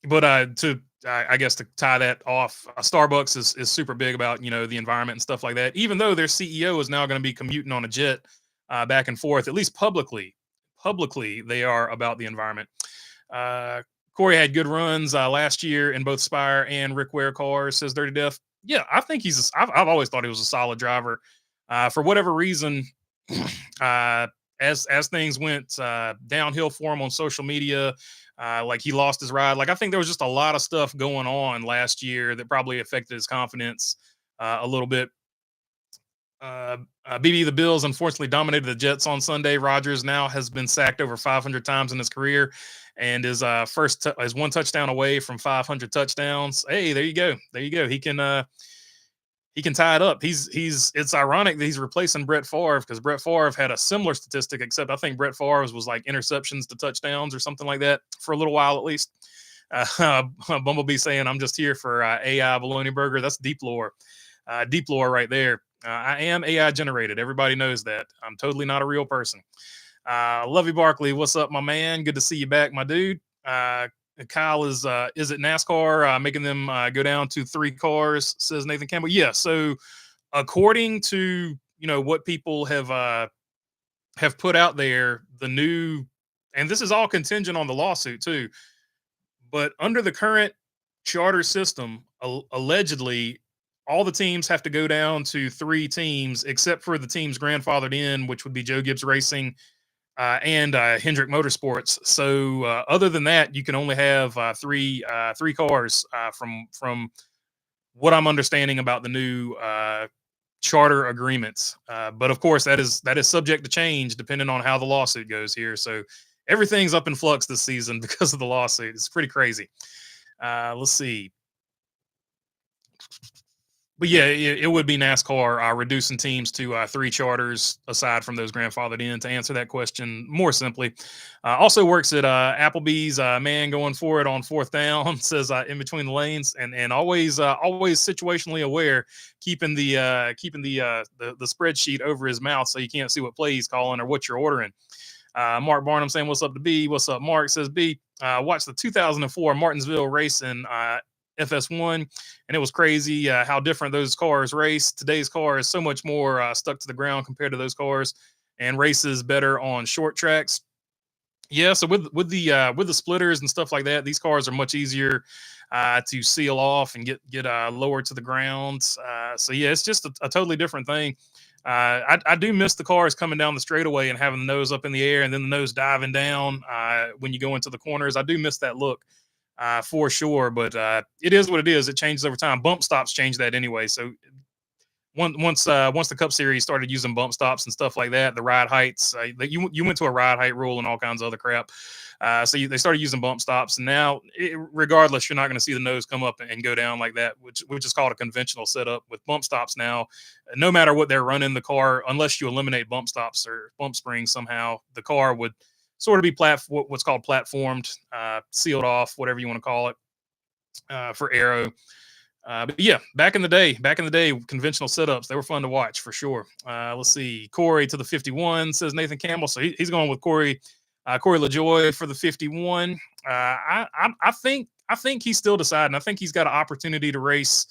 But I guess to tie that off, Starbucks is super big about the environment and stuff like that. Even though their CEO is now going to be commuting on a jet back and forth, at least publicly, they are about the environment. Corey had good runs last year in both Spire and Rick Ware cars, says Dirty Death. Yeah, I think I've always thought he was a solid driver. For whatever reason, as things went downhill for him on social media, like he lost his ride. Like, I think there was just a lot of stuff going on last year that probably affected his confidence a little bit. BB the Bills unfortunately dominated the Jets on Sunday. Rodgers now has been sacked over 500 times in his career, and is is one touchdown away from 500 touchdowns. Hey, there you go. He can tie it up. It's ironic that he's replacing Brett Favre, because Brett Favre had a similar statistic, except I think Brett Favre's was like interceptions to touchdowns or something like that for a little while at least. Bumblebee saying, I'm just here for AI bologna burger. That's deep lore right there. I am AI generated. Everybody knows that. I'm totally not a real person. Lovey Barkley, what's up, my man? Good to see you back, my dude. Kyle is it NASCAR making them go down to 3 cars, says Nathan Campbell. Yeah, so according to what people have put out there, the new, and this is all contingent on the lawsuit too, but under the current charter system, allegedly all the teams have to go down to 3 teams, except for the teams grandfathered in, which would be Joe Gibbs Racing and Hendrick Motorsports. So other than that, you can only have three cars from what I'm understanding about the new charter agreements. But of course, that is subject to change depending on how the lawsuit goes here. So everything's up in flux this season because of the lawsuit. It's pretty crazy. Let's see. But yeah, it would be NASCAR reducing teams to 3 charters aside from those grandfathered in, to answer that question more simply. Also works at Applebee's. Man going for it on 4th down, says in between the lanes, and always situationally aware, keeping the spreadsheet over his mouth so you can't see what play he's calling or what you're ordering. Mark Barnum saying, what's up to B? What's up, Mark? Says B. Watch the 2004 Martinsville race in FS1, and it was crazy how different those cars race. Today's car is so much more stuck to the ground compared to those cars, and races better on short tracks. Yeah, so with the splitters and stuff like that, these cars are much easier to seal off and get lower to the ground. So yeah, it's just a totally different thing. I do miss the cars coming down the straightaway and having the nose up in the air and then the nose diving down when you go into the corners. I do miss that look. For sure, but it is what it is. It changes over time. Bump stops change that anyway. So once the Cup Series started using bump stops and stuff like that, the ride heights, you went to a ride height rule and all kinds of other crap. So they started using bump stops, and now regardless, you're not going to see the nose come up and go down like that, which is called a conventional setup. With bump stops now, no matter what they're running the car, unless you eliminate bump stops or bump springs somehow, the car would sort of be what's called platformed, sealed off, whatever you want to call it, for aero. But yeah, back in the day, conventional setups, they were fun to watch for sure. Let's see. Corey to the 51, says Nathan Campbell. So he's going with Corey LaJoie for the 51. I think he's still deciding. I think he's got an opportunity to race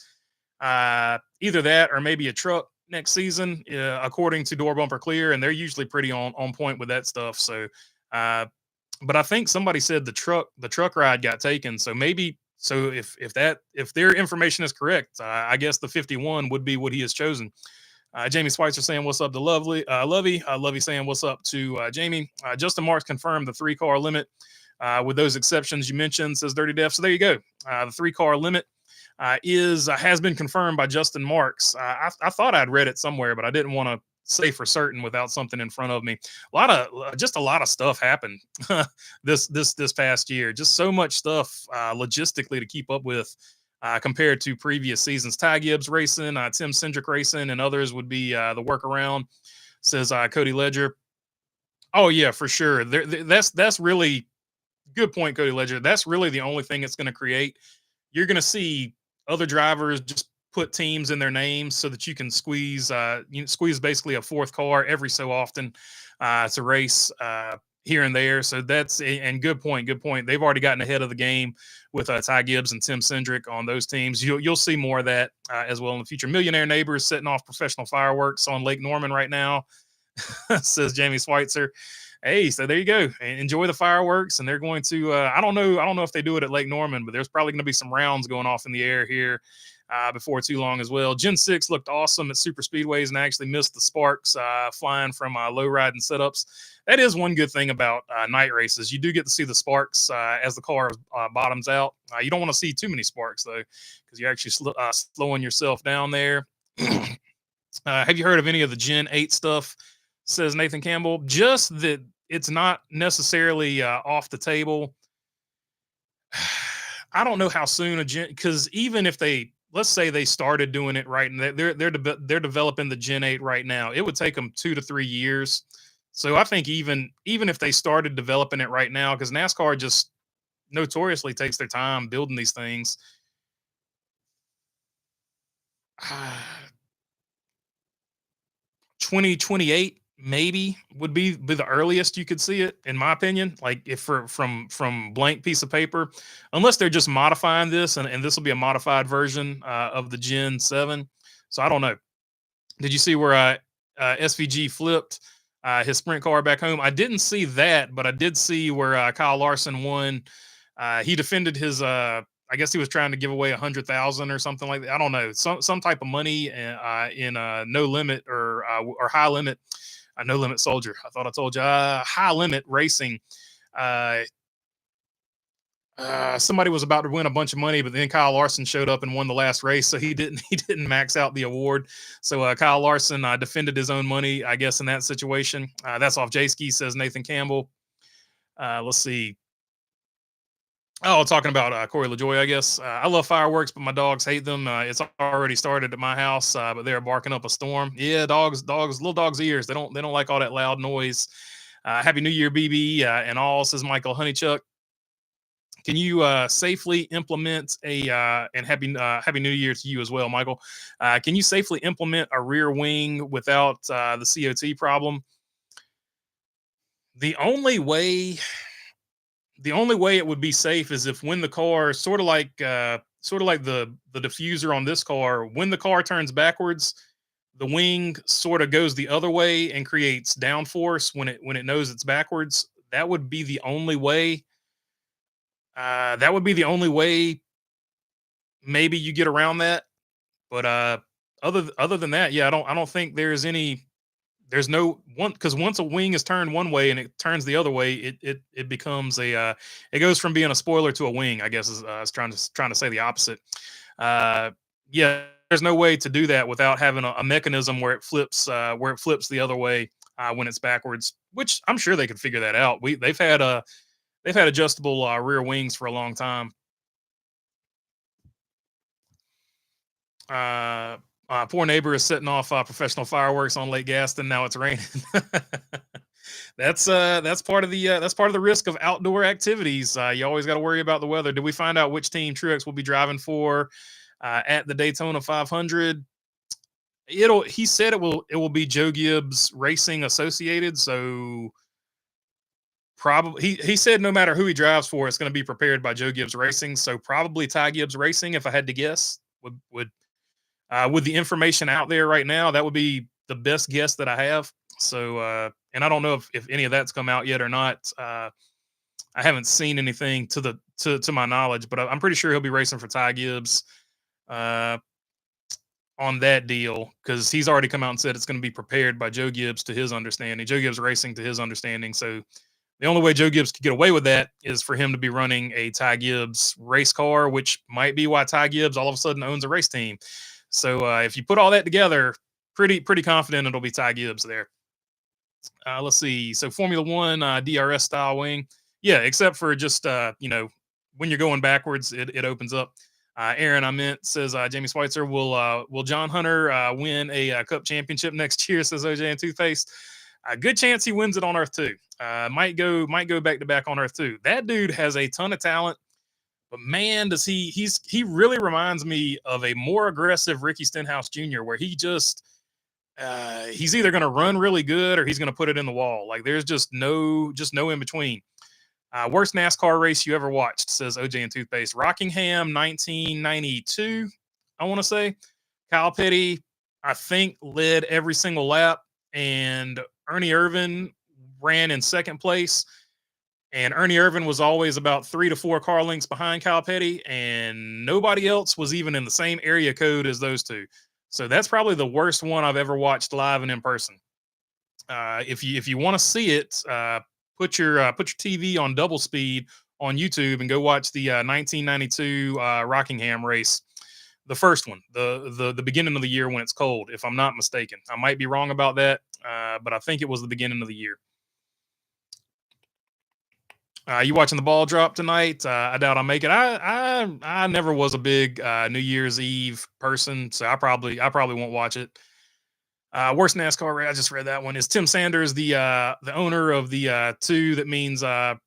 either that or maybe a truck next season, according to Door Bumper Clear, and they're usually pretty on point with that stuff. So, but I think somebody said the truck ride got taken, so maybe So if their information is correct, I guess the 51 would be what he has chosen. Jamie Schweitzer saying what's up to Lovey. Lovey saying what's up to Jamie. Justin Marks confirmed the 3-car limit with those exceptions you mentioned, says Dirty Def. So there you go. The 3-car limit is has been confirmed by Justin Marks. I thought I'd read it somewhere, but I didn't want to say for certain without something in front of me. A lot of stuff happened this past year. Just so much stuff logistically to keep up with. Compared to previous seasons. Ty Gibbs racing, Tim Cindric racing, and others would be the workaround, says Cody Ledger. Oh, yeah, for sure. That's really good point, Cody Ledger. That's really the only thing it's going to create. You're going to see other drivers just put teams in their names so that you can squeeze basically a fourth car every so often to race here and there. So and good point. They've already gotten ahead of the game with Ty Gibbs and Tim Cindric on those teams. You'll see more of that as well in the future. Millionaire Neighbors setting off professional fireworks on Lake Norman right now, says Jamie Schweitzer. Hey, so there you go. Enjoy the fireworks, and they're going to. I don't know if they do it at Lake Norman, but there's probably going to be some rounds going off in the air here before too long as well. Gen 6 looked awesome at super speedways and actually missed the sparks flying from low riding setups. That is one good thing about night races. You do get to see the sparks as the car bottoms out. You don't want to see too many sparks, though, because you're actually slowing yourself down there. Have you heard of any of the Gen 8 stuff, says Nathan Campbell? Just that it's not necessarily off the table. I don't know how soon because even if let's say they started doing it right, and they're developing the Gen 8 right now, it would take them 2 to 3 years. So I think even if they started developing it right now, because NASCAR just notoriously takes their time building these things. 2028 maybe would be the earliest you could see it, in my opinion. Like if from blank piece of paper, unless they're just modifying this, and this will be a modified version of the Gen 7. So I don't know. Did you see where SVG flipped his sprint car back home? I didn't see that, but I did see where Kyle Larson won. He defended his I guess he was trying to give away 100,000 or something like that. I don't know, some type of money in no limit or high limit, no limit soldier. I thought I told you high limit racing. Somebody was about to win a bunch of money, but then Kyle Larson showed up and won the last race, so he didn't max out the award. So Kyle Larson defended his own money, I guess, in that situation. That's off J-Ski, says Nathan Campbell. Let's see. Oh, talking about Corey LaJoy, I guess. I love fireworks, but my dogs hate them. It's already started at my house, but they're barking up a storm. Yeah, little dogs' ears. They don't like all that loud noise. Happy New Year, BB, and all, says Michael Honeychuck. Can you safely implement and happy New Year to you as well, Michael. Can you safely implement a rear wing without the COT problem? The only way it would be safe is if, when the car, sort of like the diffuser on this car, when the car turns backwards, the wing sort of goes the other way and creates downforce when it knows it's backwards. That would be the only way. Maybe you get around that. But other than that, yeah, I don't think there's no one, because once a wing is turned one way and it turns the other way, it becomes it goes from being a spoiler to a wing, I guess. Is trying to say the opposite. Yeah, there's no way to do that without having a mechanism where it flips the other way when it's backwards, which I'm sure they could figure that out. They've had adjustable rear wings for a long time. Poor neighbor is setting off professional fireworks on Lake Gaston. Now it's raining. That's part of the risk of outdoor activities. You always got to worry about the weather. Did we find out which team Truex will be driving for at the Daytona 500? He said it will be Joe Gibbs Racing Associated. So probably he said no matter who he drives for, it's going to be prepared by Joe Gibbs Racing. So probably Ty Gibbs Racing, if I had to guess. With the information out there right now, that would be the best guess that I have. So, and I don't know if any of that's come out yet or not. I haven't seen anything to my knowledge, but I'm pretty sure he'll be racing for Ty Gibbs uh, on that deal because he's already come out and said it's going to be prepared by Joe Gibbs to his understanding. Joe Gibbs Racing to his understanding. So the only way Joe Gibbs could get away with that is for him to be running a Ty Gibbs race car, which might be why Ty Gibbs all of a sudden owns a race team. So if you put all that together, pretty confident it'll be Ty Gibbs there. Let's see. So Formula One DRS style wing, yeah, except for just when you're going backwards, it opens up. Aaron, I meant says Jamie Schweitzer will John Hunter win a Cup championship next year? Says OJ and Toothpaste. A good chance he wins it on Earth too. Might go back to back on Earth too. That dude has a ton of talent, but man, does he really reminds me of a more aggressive Ricky Stenhouse Jr. where he's either going to run really good or he's going to put it in the wall. Like there's just no in between. Worst NASCAR race you ever watched, says OJ and Toothpaste. Rockingham, 1992, I want to say. Kyle Petty, I think, led every single lap, and Ernie Irvan ran in second place. And Ernie Irvan was always about 3 to 4 car lengths behind Kyle Petty, and nobody else was even in the same area code as those two. So that's probably the worst one I've ever watched live and in person. If you want to see it, put your TV on double speed on YouTube and go watch the 1992 Rockingham race, the first one, the beginning of the year when it's cold, if I'm not mistaken. I might be wrong about that, but I think it was the beginning of the year. You watching the ball drop tonight? I doubt I'll make it. I never was a big New Year's Eve person, so I probably won't watch it. Worst NASCAR race, I just read that one. Is Tim Sanders the owner of the two that means the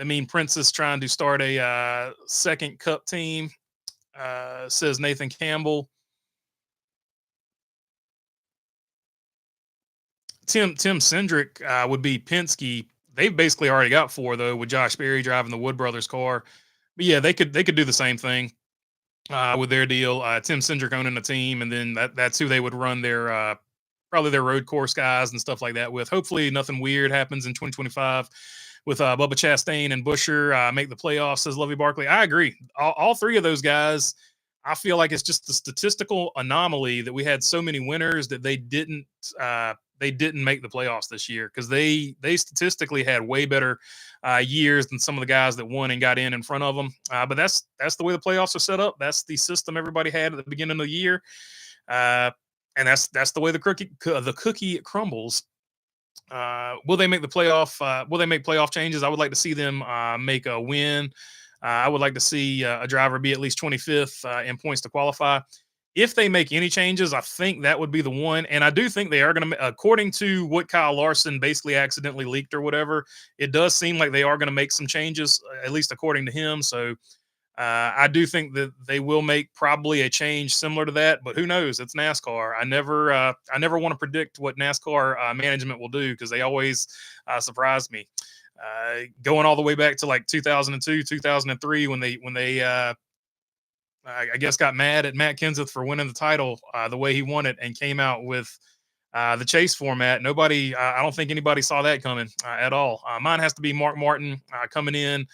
Mean Princess trying to start a second Cup team? Says Nathan Campbell. Tim Cindric would be Penske. They've basically already got 4 though, with Josh Berry driving the Wood Brothers car. But yeah, they could do the same thing with their deal. Tim Cindric owning the team, and then that's who they would run their probably their road course guys and stuff like that with. Hopefully, nothing weird happens in 2025 with Bubba Chastain and Buescher make the playoffs. Says Lovey Barkley. I agree. All 3 of those guys. I feel like it's just the statistical anomaly that we had so many winners that they didn't make the playoffs this year because they statistically had way better years than some of the guys that won and got in front of them. But that's the way the playoffs are set up. That's the system everybody had at the beginning of the year, and that's the way the cookie crumbles. Will they make the playoff? Will they make playoff changes? I would like to see them make a win. I would like to see a driver be at least 25th in points to qualify. If they make any changes, I think that would be the one. And I do think they are going to, according to what Kyle Larson basically accidentally leaked or whatever, it does seem like they are going to make some changes, at least according to him. So I do think that they will make probably a change similar to that, but who knows? It's NASCAR. I never want to predict what NASCAR management will do because they always surprise me. Going all the way back to like 2002, 2003, when they I guess got mad at Matt Kenseth for winning the title the way he won it and came out with the chase format. I don't think anybody saw that coming at all. Mine has to be Mark Martin coming in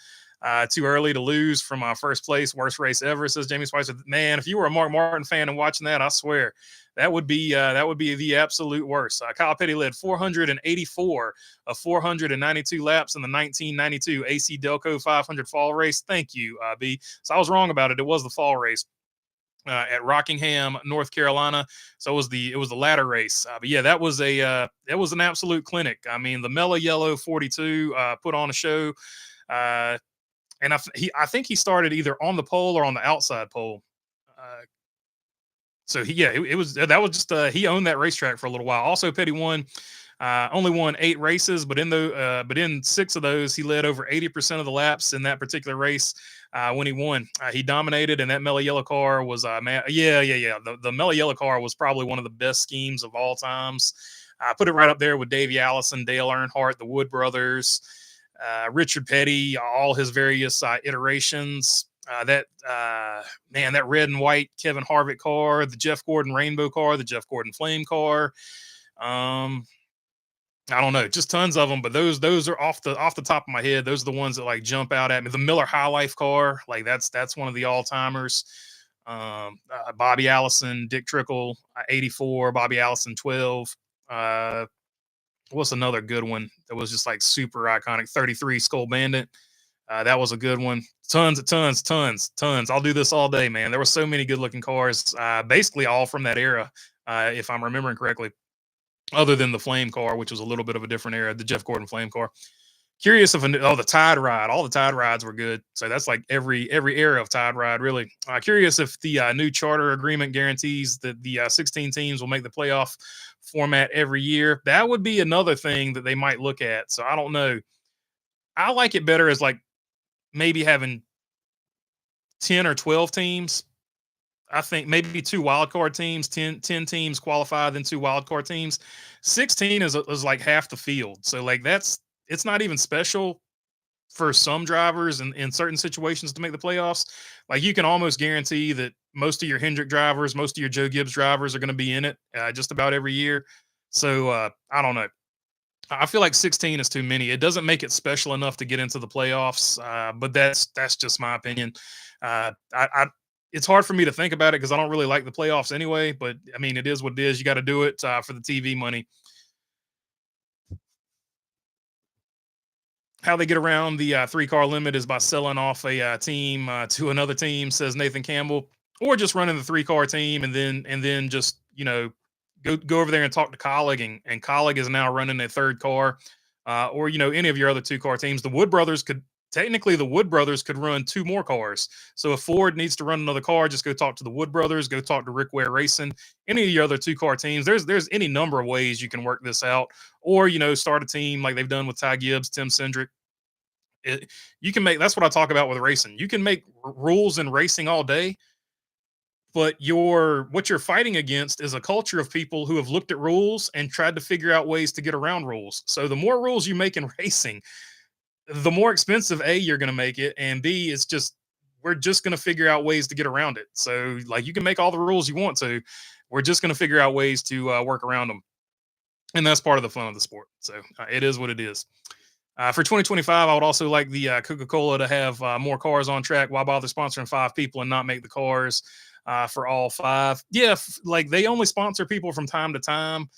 too early to lose from first place, worst race ever, says Jamie Spicer. Man, if you were a Mark Martin fan and watching that, I swear that would be the absolute worst. Kyle Petty led 484 of 492 laps in the 1992 AC Delco 500 fall race. Thank you, B. So I was wrong about it. It was the fall race at Rockingham, North Carolina. So it was the ladder race. But yeah, that was an absolute clinic. I mean, the Mellow Yellow 42 put on a show. And I think he started either on the pole or on the outside pole. So he owned that racetrack for a little while. Also, Petty only won 8 races, but in 6 of those, he led over 80% of the laps in that particular race. When he won, he dominated, and that Mellow Yellow car was The Mellow Yellow car was probably one of the best schemes of all times. I put it right up there with Davey Allison, Dale Earnhardt, the Wood Brothers. Richard Petty, all his various iterations. That red and white Kevin Harvick car, the Jeff Gordon Rainbow car, the Jeff Gordon Flame car. I don't know, just tons of them. But those are off the top of my head. Those are the ones that like jump out at me. The Miller High Life car, like that's one of the all timers. Bobby Allison, Dick Trickle, 84, Bobby Allison 12. Uh, what's another good one that was just like super iconic? 33 Skull Bandit. That was a good one. Tons. I'll do this all day, man. There were so many good looking cars, basically all from that era, if I'm remembering correctly, other than the Flame car, which was a little bit of a different era, the Jeff Gordon Flame car. Curious if the Tide Ride, all the Tide Rides were good. So that's like every era of Tide Ride, really. Curious if the new charter agreement guarantees that the 16 teams will make the playoff format every year. That would be another thing that they might look at. So I don't know. I like it better as like maybe having 10 or 12 teams. I think maybe two wild card teams, 10 teams qualify, then two wild card teams. 16 is like half the field. So like it's not even special for some drivers in certain situations to make the playoffs. Like you can almost guarantee that most of your Hendrick drivers, most of your Joe Gibbs drivers are going to be in it just about every year. So I don't know. I feel like 16 is too many. It doesn't make it special enough to get into the playoffs. But that's just my opinion. I it's hard for me to think about it because I don't really like the playoffs anyway. But I mean, it is what it is. You got to do it for the TV money. How they get around the 3 car limit is by selling off a team to another team, says Nathan Campbell, or just running the 3 car team and then just go over there and talk to Colleague, and Colleague is now running a third car, or any of your other 2 car teams. The Wood Brothers could run 2 more cars. So if Ford needs to run another car, just go talk to the Wood Brothers, go talk to Rick Ware Racing, any of your other 2 car teams. There's any number of ways you can work this out, or start a team like they've done with Ty Gibbs, Tim Cindric. You can make That's what I talk about with racing. You can make rules in racing all day, but what you're fighting against is a culture of people who have looked at rules and tried to figure out ways to get around rules. So the more rules you make in racing, the more expensive you're going to make it, and B, it's just we're just going to figure out ways to get around it. So like you can make all the rules you want to, we're just going to figure out ways to work around them, and that's part of the fun of the sport. So it is what it is. For 2025, I would also like the Coca-Cola to have more cars on track. Why bother sponsoring 5 people and not make the cars for all 5? Yeah, like they only sponsor people from time to time,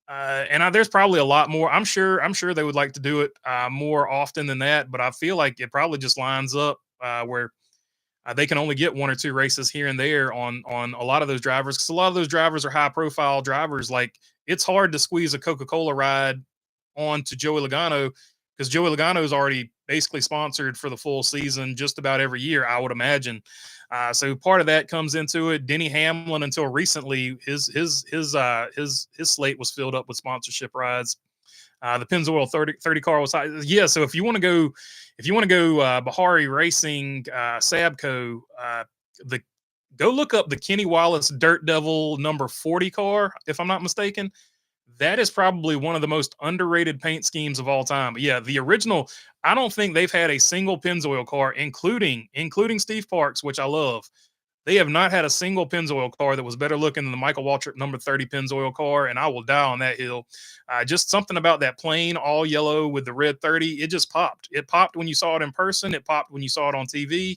and there's probably a lot more. I'm sure they would like to do it more often than that, but I feel like it probably just lines up where they can only get 1 or 2 races here and there on a lot of those drivers, because a lot of those drivers are high profile drivers. Like it's hard to squeeze a Coca-Cola ride onto Joey Logano, because Joey Logano is already basically sponsored for the full season just about every year, I would imagine. So part of that comes into it. Denny Hamlin, until recently, his slate was filled up with sponsorship rides. The Pennzoil 30 car was high. Yeah. So if you want to go Bahari Racing, Sabco, the go look up the Kenny Wallace Dirt Devil number 40 car, if I'm not mistaken. That is probably one of the most underrated paint schemes of all time. But yeah, the original, I don't think they've had a single Pennzoil car, including Steve Parks, which I love. They have not had a single Pennzoil car that was better looking than the Michael Waltrip number 30 Pennzoil car, and I will die on that hill. Just something about that plain all yellow with the red 30, it just popped. It popped when you saw it in person. It popped when you saw it on TV.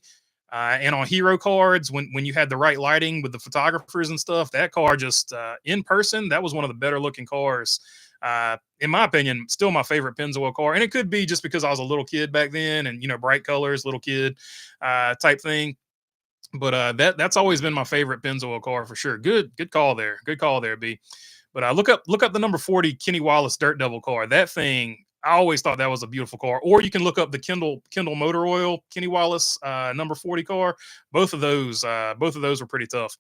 And on hero cards, when you had the right lighting with the photographers and stuff, that car just in person, that was one of the better looking cars. In my opinion, still my favorite Pennzoil car. And it could be just because I was a little kid back then and, bright colors, little kid type thing. But that's always been my favorite Pennzoil car for sure. Good call there. Good call there, B. But look up the number 40 Kenny Wallace Dirt Devil car. That thing, I always thought that was a beautiful car. Or you can look up the Kendall Motor Oil Kenny Wallace number 40 car. Both of those were pretty tough.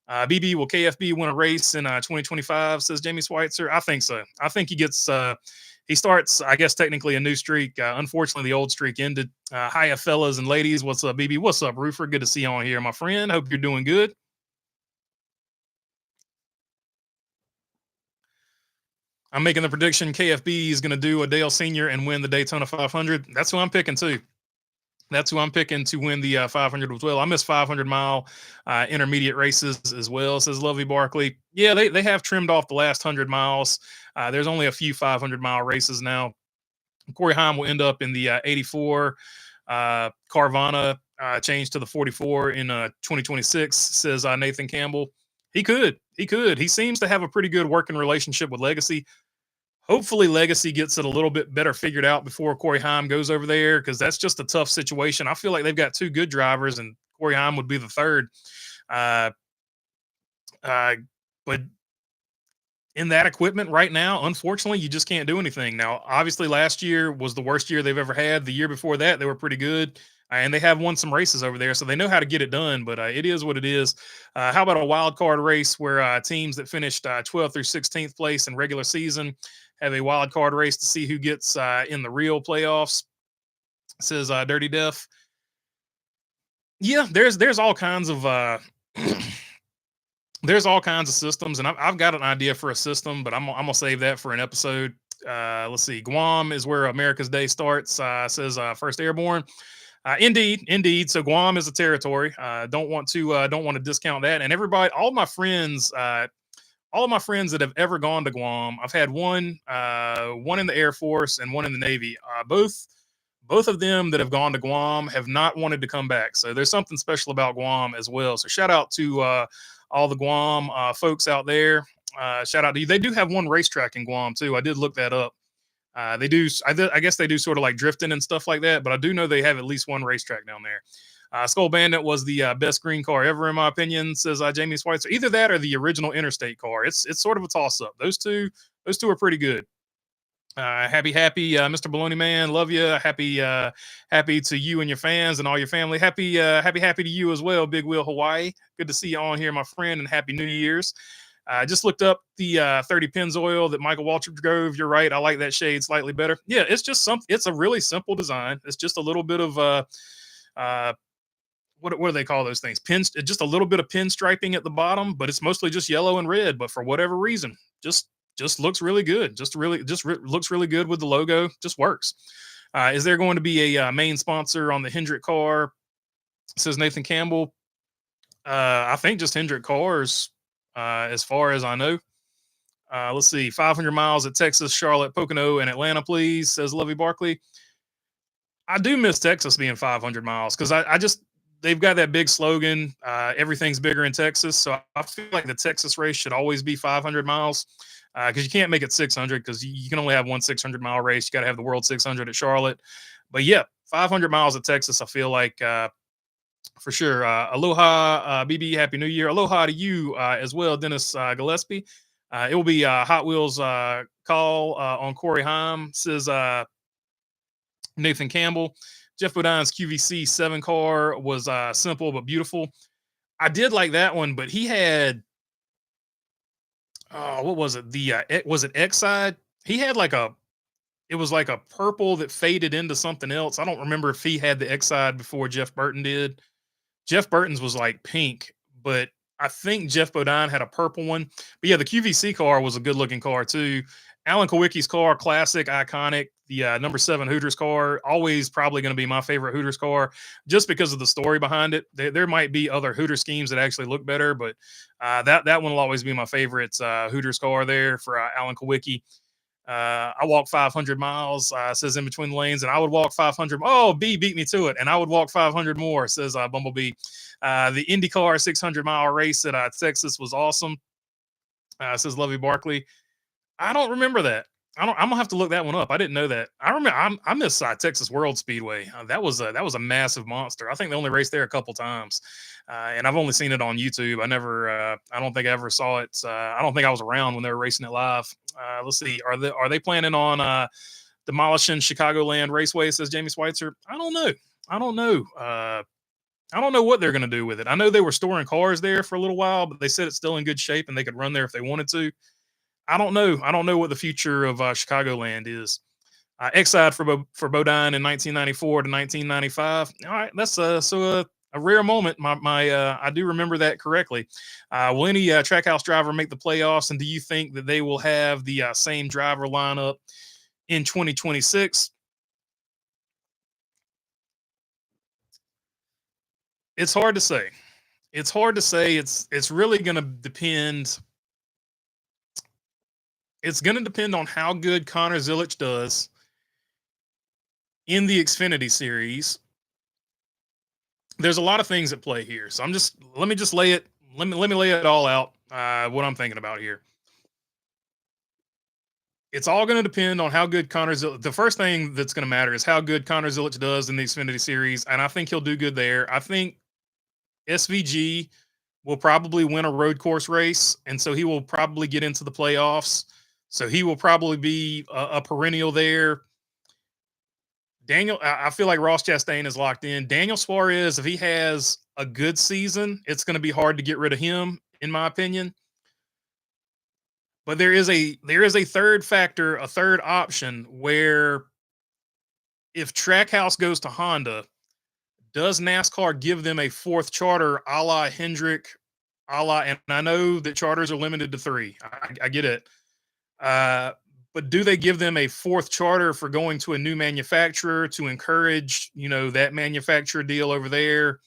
BB, will KFB win a race in 2025? Says Jamie Schweitzer. I think so. I think he starts, I guess, technically a new streak. Unfortunately, the old streak ended. Hiya, fellas and ladies. What's up, BB? What's up, Roofer? Good to see you on here, my friend. Hope you're doing good. I'm making the prediction KFB is going to do a Dale Senior and win the Daytona 500. That's who I'm picking too. That's who I'm picking to win the 500 as well. I miss 500-mile intermediate races as well, says Lovey Barkley. Yeah, they have trimmed off the last 100 miles. There's only a few 500-mile races now. Corey Heim will end up in the 84. Carvana changed to the 44 in 2026, says Nathan Campbell. He could. He could. He seems to have a pretty good working relationship with Legacy. Hopefully Legacy gets it a little bit better figured out before Corey Heim goes over there, because that's just a tough situation. I feel like they've got two good drivers, and Corey Heim would be the third. Uh, but in that equipment right now, unfortunately, you just can't do anything. Now, obviously, last year was the worst year they've ever had. The year before that, they were pretty good. And they have won some races over there, so they know how to get it done. But it is what it is. How about a wild card race where teams that finished 12th through 16th place in regular season have a wild card race to see who gets in the real playoffs? Says Dirty Death. Yeah, there's all kinds of there's all kinds of systems, and I've got an idea for a system, but I'm gonna save that for an episode. Let's see. Guam is where America's Day starts. Says First Airborne. Indeed. So Guam is a territory. Don't want to discount that. And everybody, all of my friends that have ever gone to Guam, I've had one in the Air Force and one in the Navy. Both of them that have gone to Guam have not wanted to come back. So there's something special about Guam as well. So shout out to all the Guam folks out there. Shout out to you. They do have one racetrack in Guam too. I did look that up. They do. I guess they do sort of like drifting and stuff like that. But I do know they have at least one racetrack down there. Skull Bandit was the best green car ever, in my opinion, says Jamie Schweitzer. Either that or the original Interstate car. It's sort of a toss up. Those two are pretty good. Happy, Mr. Baloney Man. Love you. Happy to you and your fans and all your family. Happy to you as well, Big Wheel Hawaii. Good to see you on here, my friend, and happy New Year's. I just looked up the 30 Pennzoil that Michael Waltrip drove. You're right. I like that shade slightly better. Yeah, it's just it's a really simple design. It's just a little bit of what do they call those things? Just a little bit of pinstriping at the bottom, but it's mostly just yellow and red. But for whatever reason, just looks really good. Looks really good with the logo. Just works. Is there going to be a main sponsor on the Hendrick car? Says Nathan Campbell. I think just Hendrick Cars, as far as I know. Let's see. 500 miles at Texas, Charlotte, Pocono, and Atlanta, please, says Lovey Barkley. I do miss Texas being 500 miles because they've got that big slogan, everything's bigger in Texas. So I feel like the Texas race should always be 500 miles. Because you can't make it 600 because you can only have one 600-mile race. You got to have the World 600 at Charlotte. But yeah, 500 miles at Texas, I feel like for sure. Aloha, BB, Happy New Year. Aloha to you as well, Dennis Gillespie. It will be Hot Wheels call on Corey Heim, says Nathan Campbell. Jeff Bodine's QVC 7 car was simple but beautiful. I did like that one, but he had what was it? Was it X-Side? He had it was like a purple that faded into something else. I don't remember if he had the X-Side before Jeff Burton did. Jeff Burton's was like pink, but I think Jeff Bodine had a purple one. But yeah, the QVC car was a good looking car too. Alan Kowicki's car, classic, iconic. The number 7 Hooters car, always probably going to be my favorite Hooters car, just because of the story behind it. There might be other Hooter schemes that actually look better, but that one will always be my favorite Hooters car there for Alan Kowicki. I walk 500 miles, says In Between the Lanes, and I would walk 500. Oh, B beat me to it, and I would walk 500 more, says Bumblebee. The IndyCar 600-mile race at Texas was awesome, says Lovey Barkley. I don't remember that. I'm gonna have to look that one up. I didn't know that. I remember. I miss Texas World Speedway. That was a massive monster. I think they only raced there a couple times, and I've only seen it on YouTube. I never. I don't think I ever saw it. I don't think I was around when they were racing it live. Let's see. Are they planning on demolishing Chicagoland Raceway? Says Jamie Schweitzer. I don't know. I don't know what they're going to do with it. I know they were storing cars there for a little while, but they said it's still in good shape and they could run there if they wanted to. I don't know. I don't know what the future of Chicagoland is. X-Side for Bodine in 1994 to 1995. All right, that's a rare moment. I do remember that correctly. Will any Trackhouse driver make the playoffs, and do you think that they will have the same driver lineup in 2026? It's hard to say. It's hard to say. It's really going to depend. It's going to depend on how good Connor Zilic does in the Xfinity series. There's a lot of things at play here, so let me just lay it. Let me lay it all out. What I'm thinking about here. It's all going to depend on how good Connor Zilic. The first thing that's going to matter is how good Connor Zilic does in the Xfinity series, and I think he'll do good there. I think SVG will probably win a road course race, and so he will probably get into the playoffs. So he will probably be a perennial there. Daniel, I feel like Ross Chastain is locked in. Daniel Suarez, if he has a good season, it's going to be hard to get rid of him, in my opinion. But there is a third factor, a third option where if Trackhouse goes to Honda, does NASCAR give them a fourth charter a la Hendrick, and I know that charters are limited to 3. I get it. But do they give them a fourth charter for going to a new manufacturer to encourage, that manufacturer deal over there?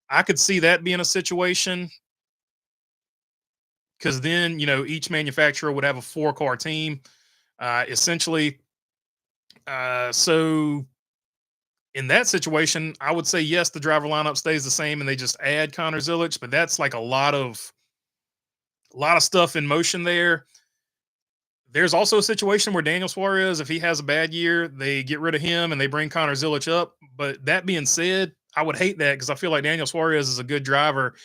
I could see that being a situation because then, each manufacturer would have a 4-car team, essentially. So in that situation, I would say yes, the driver lineup stays the same and they just add Connor Zilic, but that's like a lot of stuff in motion there. There's also a situation where Daniel Suarez, if he has a bad year, they get rid of him and they bring Connor Zilic up. But that being said, I would hate that because I feel like Daniel Suarez is a good driver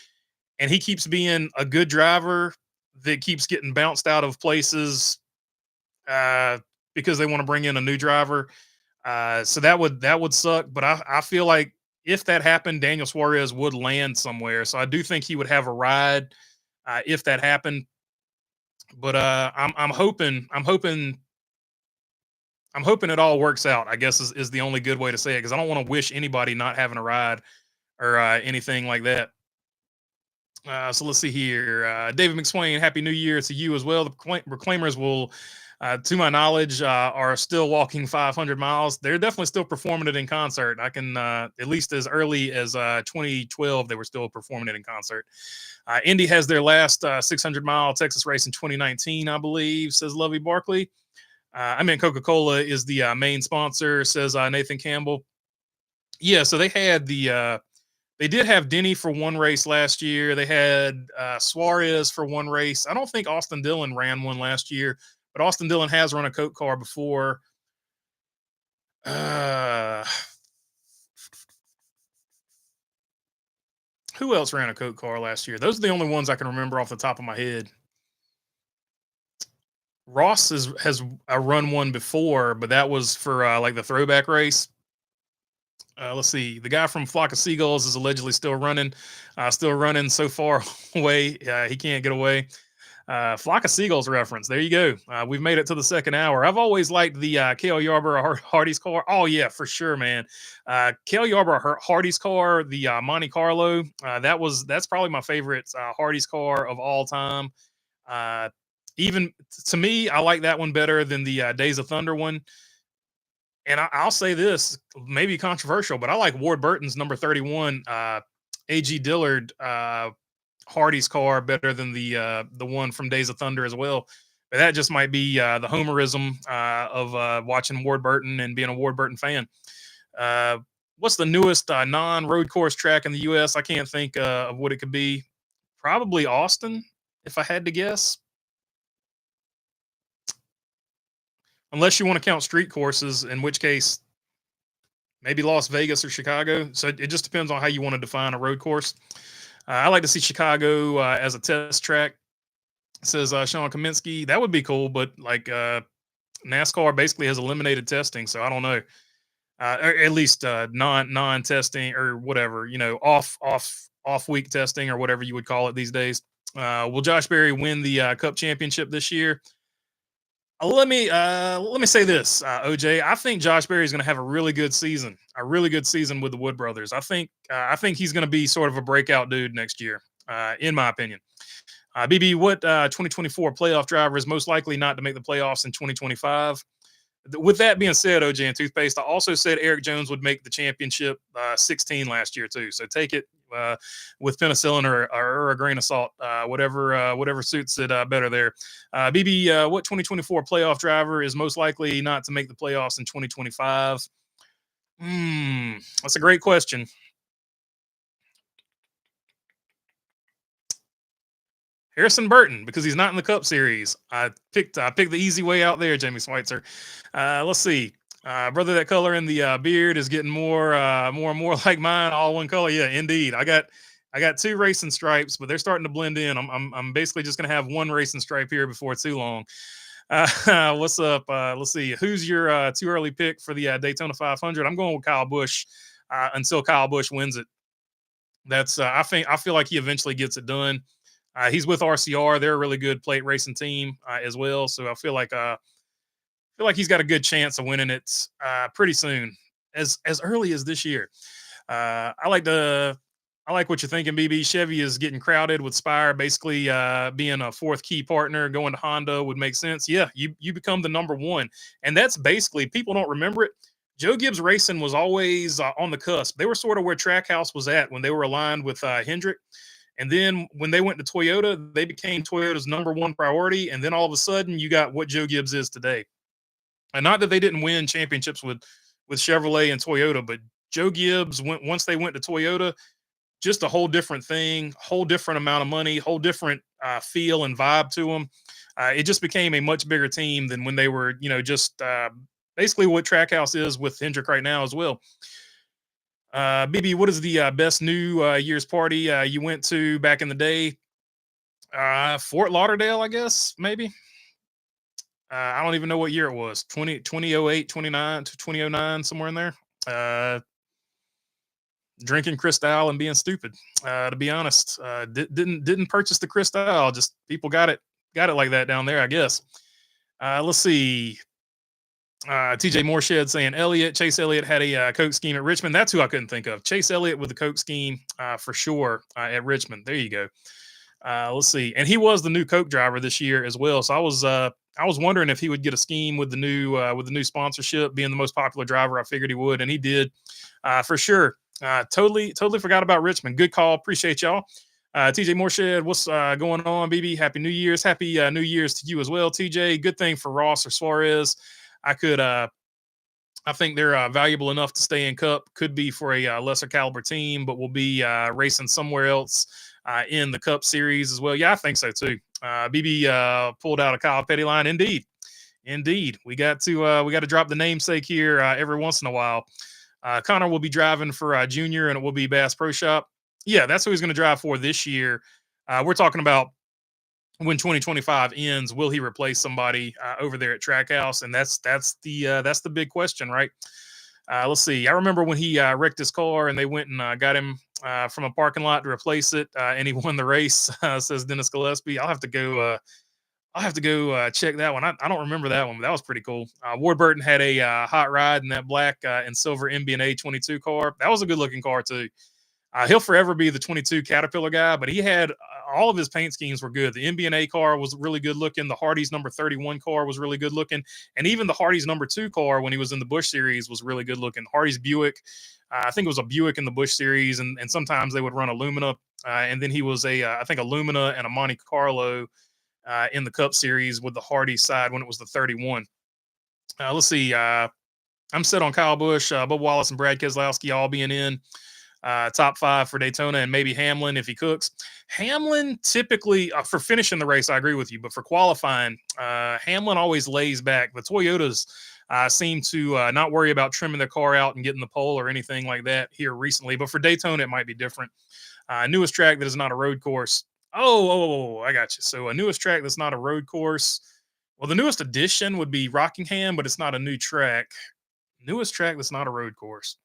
and he keeps being a good driver that keeps getting bounced out of places because they want to bring in a new driver. So that would suck. But I feel like if that happened, Daniel Suarez would land somewhere. So I do think he would have a ride if that happened. But I'm hoping it all works out. I guess is the only good way to say it because I don't want to wish anybody not having a ride or anything like that. So let's see here. David McSwain, Happy New Year to you as well. The Reclaimers will, to my knowledge, are still walking 500 miles. They're definitely still performing it in concert. I can, at least as early as 2012, they were still performing it in concert. Indy has their last 600-mile Texas race in 2019, I believe, says Lovey Barkley. Coca-Cola is the main sponsor, says Nathan Campbell. Yeah, so they had they did have Denny for one race last year. They had Suarez for one race. I don't think Austin Dillon ran one last year, but Austin Dillon has run a Coke car before. Who else ran a Coke car last year? Those are the only ones I can remember off the top of my head. Ross has run one before, but that was for like the throwback race. Let's see. The guy from Flock of Seagulls is allegedly still running so far away. He can't get away. Flock of Seagulls reference. There you go. We've made it to the second hour. I've always liked the Cale Yarborough Hardy's car. Oh yeah, for sure, man. Cale Yarborough Hardy's car, the Monte Carlo. That's probably my favorite Hardy's car of all time. Even to me, I like that one better than the Days of Thunder one. And I'll say this, maybe controversial, but I like Ward Burton's number 31 A.G. Dillard Hardy's car better than the one from Days of Thunder as well. But that just might be the homerism of watching Ward Burton and being a Ward Burton fan. What's the newest non-road course track in the U.S.? I can't think of what it could be. Probably Austin, if I had to guess. Unless you want to count street courses, in which case maybe Las Vegas or Chicago. So it just depends on how you want to define a road course. I like to see Chicago as a test track, says Sean Kaminsky. That would be cool, but like NASCAR basically has eliminated testing, so I don't know. Or at least non-testing or whatever, off week testing or whatever you would call it these days. Will Josh Berry win the Cup championship this year? Let me say this, OJ. I think Josh Berry is going to have a really good season with the Wood Brothers. I think he's going to be sort of a breakout dude next year, in my opinion. BB, what 2024 playoff driver is most likely not to make the playoffs in 2025? With that being said, OJ and Toothpaste, I also said Eric Jones would make the championship 16 last year too. So take it uh, with penicillin or a grain of salt, whatever suits it better there. BB, what 2024 playoff driver is most likely not to make the playoffs in 2025? That's a great question. Harrison Burton, because he's not in the Cup Series. I picked the easy way out there, Jamie Schweitzer. Let's see. Brother, that color in the beard is getting more and more like mine, all one color. Yeah, indeed. I got two racing stripes, but they're starting to blend in. I'm basically just gonna have one racing stripe here before too long. What's up? Let's see. Who's your too early pick for the Daytona 500? I'm going with Kyle Busch until Kyle Busch wins it. That's I feel like he eventually gets it done. He's with RCR. They're a really good plate racing team as well. So I feel like he's got a good chance of winning it pretty soon, as early as this year. I like what you're thinking, BB. Chevy is getting crowded with Spire basically being a fourth key partner. Going to Honda would make sense. Yeah, you become the number one, and that's basically, people don't remember it. Joe Gibbs Racing was always on the cusp. They were sort of where Trackhouse was at when they were aligned with Hendrick. And then when they went to Toyota, they became Toyota's number one priority. And then all of a sudden, you got what Joe Gibbs is today. And not that they didn't win championships with Chevrolet and Toyota, but Joe Gibbs once they went to Toyota, just a whole different thing, whole different amount of money, whole different feel and vibe to them. It just became a much bigger team than when they were, just basically what Trackhouse is with Hendrick right now as well. BB, what is the best New Year's party you went to back in the day? Fort Lauderdale, I guess, maybe. I don't even know what year it was. 2008, 29 to 2009, somewhere in there. Drinking Cristal and being stupid. To be honest, didn't purchase the Cristal. Just people got it like that down there, I guess. Let's see. TJ Moorshed saying Chase Elliott had a Coke scheme at Richmond. That's who I couldn't think of. Chase Elliott with the Coke scheme for sure at Richmond. There you go. Let's see. And he was the new Coke driver this year as well. So I was wondering if he would get a scheme with the new sponsorship, being the most popular driver. I figured he would, and he did for sure. Totally forgot about Richmond. Good call. Appreciate y'all. TJ Moorshed, what's going on, BB? Happy New Year's. Happy New Year's to you as well, TJ. Good thing for Ross or Suarez. I think they're valuable enough to stay in Cup. Could be for a lesser caliber team, but will be racing somewhere else in the Cup Series as well. Yeah, I think so too. BB pulled out a Kyle Petty line. Indeed. We got to drop the namesake here every once in a while. Connor will be driving for Junior, and it will be Bass Pro Shop. Yeah, that's who he's going to drive for this year. We're talking about when 2025 ends, will he replace somebody over there at Trackhouse? And that's the big question, right? Let's see. I remember when he wrecked his car and they went and got him from a parking lot to replace it, and he won the race. Says Dennis Gillespie. I'll have to go check that one. I don't remember that one, but that was pretty cool. Ward Burton had a hot ride in that black and silver MB&A 22 car. That was a good looking car too. He'll forever be the 22 Caterpillar guy, but he had all of his paint schemes were good. The MB&A car was really good looking. The Hardy's number 31 car was really good looking. And even the Hardy's number 2 car when he was in the Busch Series was really good looking. Hardy's Buick, I think it was a Buick in the Busch Series, and sometimes they would run Illumina. And then he was I think Illumina and a Monte Carlo in the Cup Series with the Hardy side when it was the 31. Let's see. I'm set on Kyle Busch, Bubba Wallace, and Brad Keselowski all being in. Top 5 for Daytona, and maybe Hamlin if he cooks. Hamlin typically for finishing the race, I agree with you, but for qualifying, Hamlin always lays back. The Toyotas seem to not worry about trimming their car out and getting the pole or anything like that here recently, but for Daytona it might be different. Newest track that is not a road course. Oh, I got you. So a newest track that's not a road course. Well, the newest addition would be Rockingham, but it's not a new track. Newest track that's not a road course.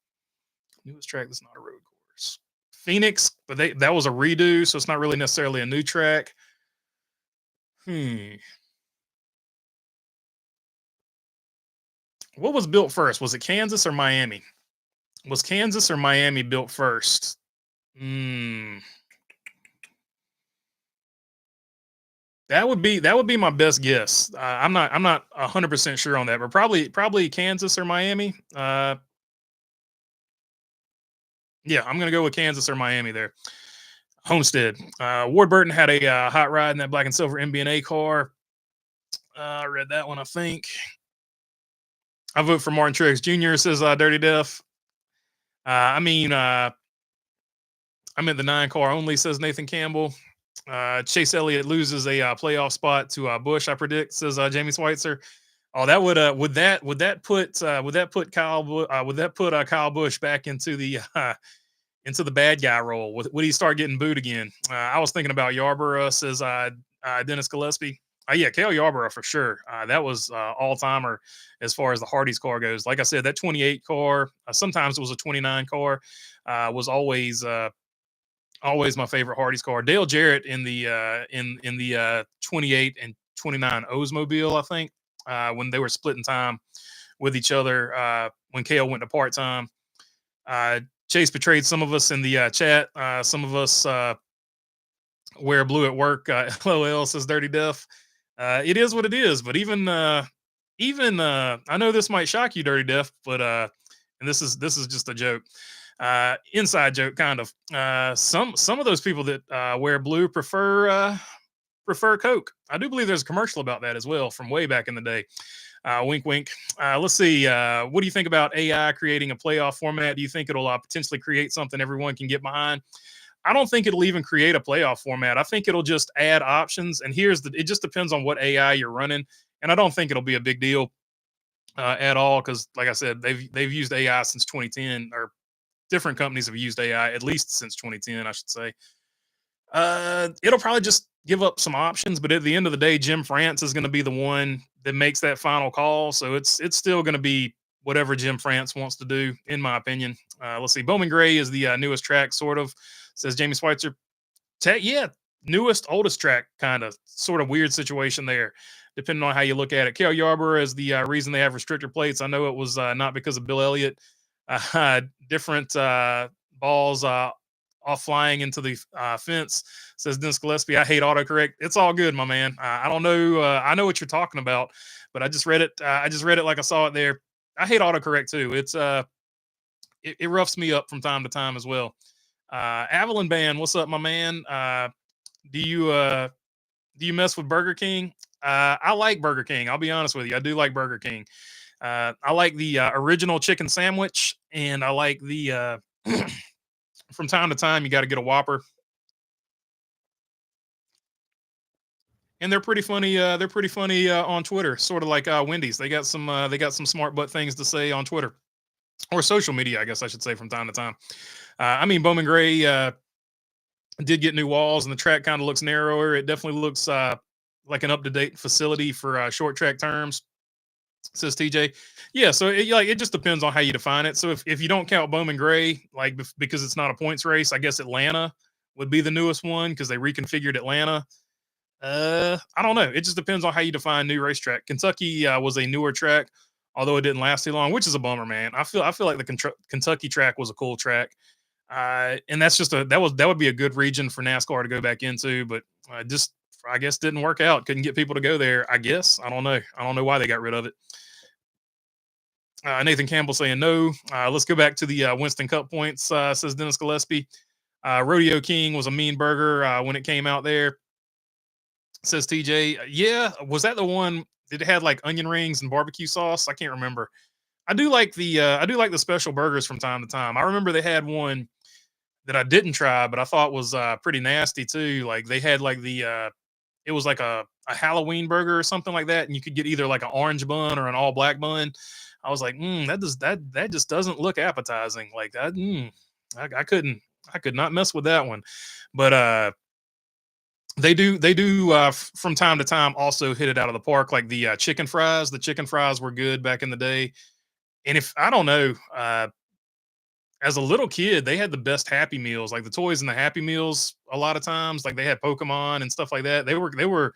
Newest track that's not a road course. Phoenix, but that was a redo, so it's not really necessarily a new track. What was built first? Was it Kansas or Miami? Was Kansas or Miami built first? that would be my best guess. I'm not 100% sure on that, but probably Kansas or Miami. Yeah, I'm gonna go with Kansas or Miami there. Homestead. Ward Burton had a hot ride in that black and silver MB&A car. I read that one. I think I vote for Martin Truex Jr. Says Dirty Death. I mean, I'm in the 9 car only. Says Nathan Campbell. Chase Elliott loses a playoff spot to Bush. I predict. Says Jamie Schweitzer. Oh, that would that put Kyle Bush back into the bad guy role? Would he start getting booed again? I was thinking about Yarborough. Says Dennis Gillespie. Yeah, Cale Yarborough for sure. That was all timer as far as the Hardy's car goes. Like I said, that 28 car, sometimes it was a 29 car, was always my favorite Hardy's car. Dale Jarrett in the 28 and 29 Oldsmobile, I think, when they were splitting time with each other, when Cale went to part time. Chase betrayed some of us in the chat. Some of us wear blue at work. LOL says Dirty Death. It is what it is. But even I know this might shock you, Dirty Death, but and this is just a joke, inside joke kind of. Some of those people that wear blue prefer Coke. I do believe there's a commercial about that as well from way back in the day. Wink, wink. Let's see. What do you think about AI creating a playoff format? Do you think it'll potentially create something everyone can get behind? I don't think it'll even create a playoff format. I think it'll just add options. And it just depends on what AI you're running. And I don't think it'll be a big deal at all. Cause like I said, they've used AI since 2010, or different companies have used AI at least since 2010, I should say. It'll probably just give up some options, but at the end of the day, Jim France is going to be the one that makes that final call. So it's still going to be whatever Jim France wants to do, in my opinion. Let's see. Bowman Gray is the newest track, sort of, says Jamie Schweitzer. Yeah, newest, oldest track, kind of, sort of weird situation there, depending on how you look at it. Cale Yarborough is the reason they have restrictor plates. I know it was not because of Bill Elliott. Different balls off flying into the fence, says Dennis Gillespie. I hate autocorrect. It's all good, my man. I don't know. I know what you're talking about, but I just read it. I just read it like I saw it there. I hate autocorrect too. It roughs me up from time to time as well. Avalon Band, what's up, my man? Do you mess with Burger King? I like Burger King. I'll be honest with you. I do like Burger King. I like the original chicken sandwich, and I like the from time to time you got to get a Whopper, and they're pretty funny. They're pretty funny on Twitter, sort of like Wendy's. They got some smart butt things to say on Twitter or social media, I guess I should say, from time to time. I mean, Bowman Gray did get new walls, and the track kind of looks narrower. It definitely looks like an up to date facility for short track terms, says TJ. Yeah, so it just depends on how you define it. So if you don't count Bowman Gray, like because it's not a points race, I guess Atlanta would be the newest one because they reconfigured Atlanta. I don't know. It just depends on how you define new racetrack. Kentucky was a newer track, although it didn't last too long, which is a bummer, man. I feel like the Kentucky track was a cool track, and that would be a good region for NASCAR to go back into, but just I guess didn't work out. Couldn't get people to go there. I guess I don't know. I don't know why they got rid of it. Nathan Campbell saying no. Let's go back to the Winston Cup points, says Dennis Gillespie. Rodeo King was a mean burger when it came out there, says TJ. Yeah, was that the one that had like onion rings and barbecue sauce? I can't remember. I do like the special burgers from time to time. I remember they had one that I didn't try, but I thought was pretty nasty too. Like they had like it was like a Halloween burger or something like that, and you could get either like an orange bun or an all black bun. I was like, that just doesn't look appetizing. Like that, I could not mess with that one. But they do from time to time also hit it out of the park. Like the chicken fries. The chicken fries were good back in the day. And if I don't know, as a little kid, they had the best Happy Meals, like the toys in the Happy Meals. A lot of times, like they had Pokemon and stuff like that. They were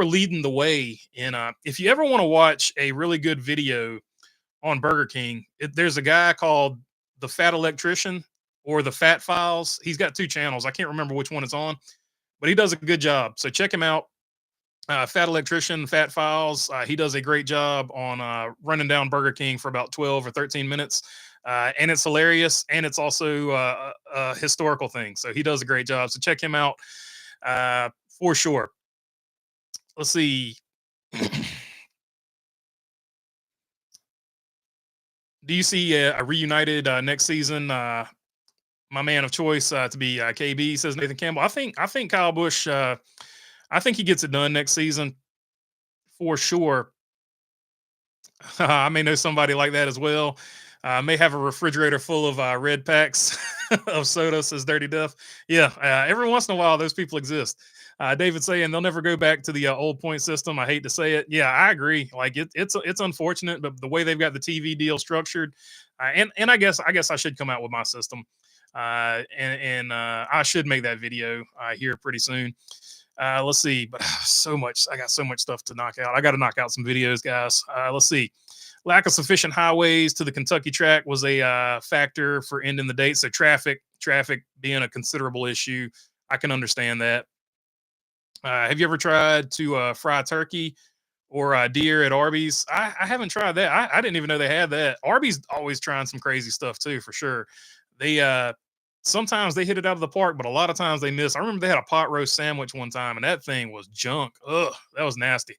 leading the way. And if you ever want to watch a really good video on Burger King, there's a guy called the Fat Electrician or the Fat Files. He's got 2 channels. I can't remember which one it's on, but he does a good job. So check him out. Fat Electrician, Fat Files. He does a great job on running down Burger King for about 12 or 13 minutes. And it's hilarious. And it's also a historical thing. So he does a great job. So check him out for sure. Let's see. Do you see a reunited next season? My man of choice to be KB, says Nathan Campbell. I think Kyle Busch. I think he gets it done next season for sure. I may know somebody like that as well. May have a refrigerator full of red packs of soda, says Dirty Duff. Yeah, every once in a while, those people exist. David saying they'll never go back to the old point system. I hate to say it. Yeah, I agree. Like it's unfortunate, but the way they've got the TV deal structured, and I guess I should come out with my system, and I should make that video here pretty soon. Let's see, but so much. I got so much stuff to knock out. I got to knock out some videos, guys. Let's see. Lack of sufficient highways to the Kentucky track was a factor for ending the date. So traffic being a considerable issue. I can understand that. Have you ever tried to fry turkey or deer at Arby's? I haven't tried that. I didn't even know they had that. Arby's always trying some crazy stuff too, for sure. They sometimes they hit it out of the park, but a lot of times they miss. I remember they had a pot roast sandwich one time, and that thing was junk. Ugh, that was nasty.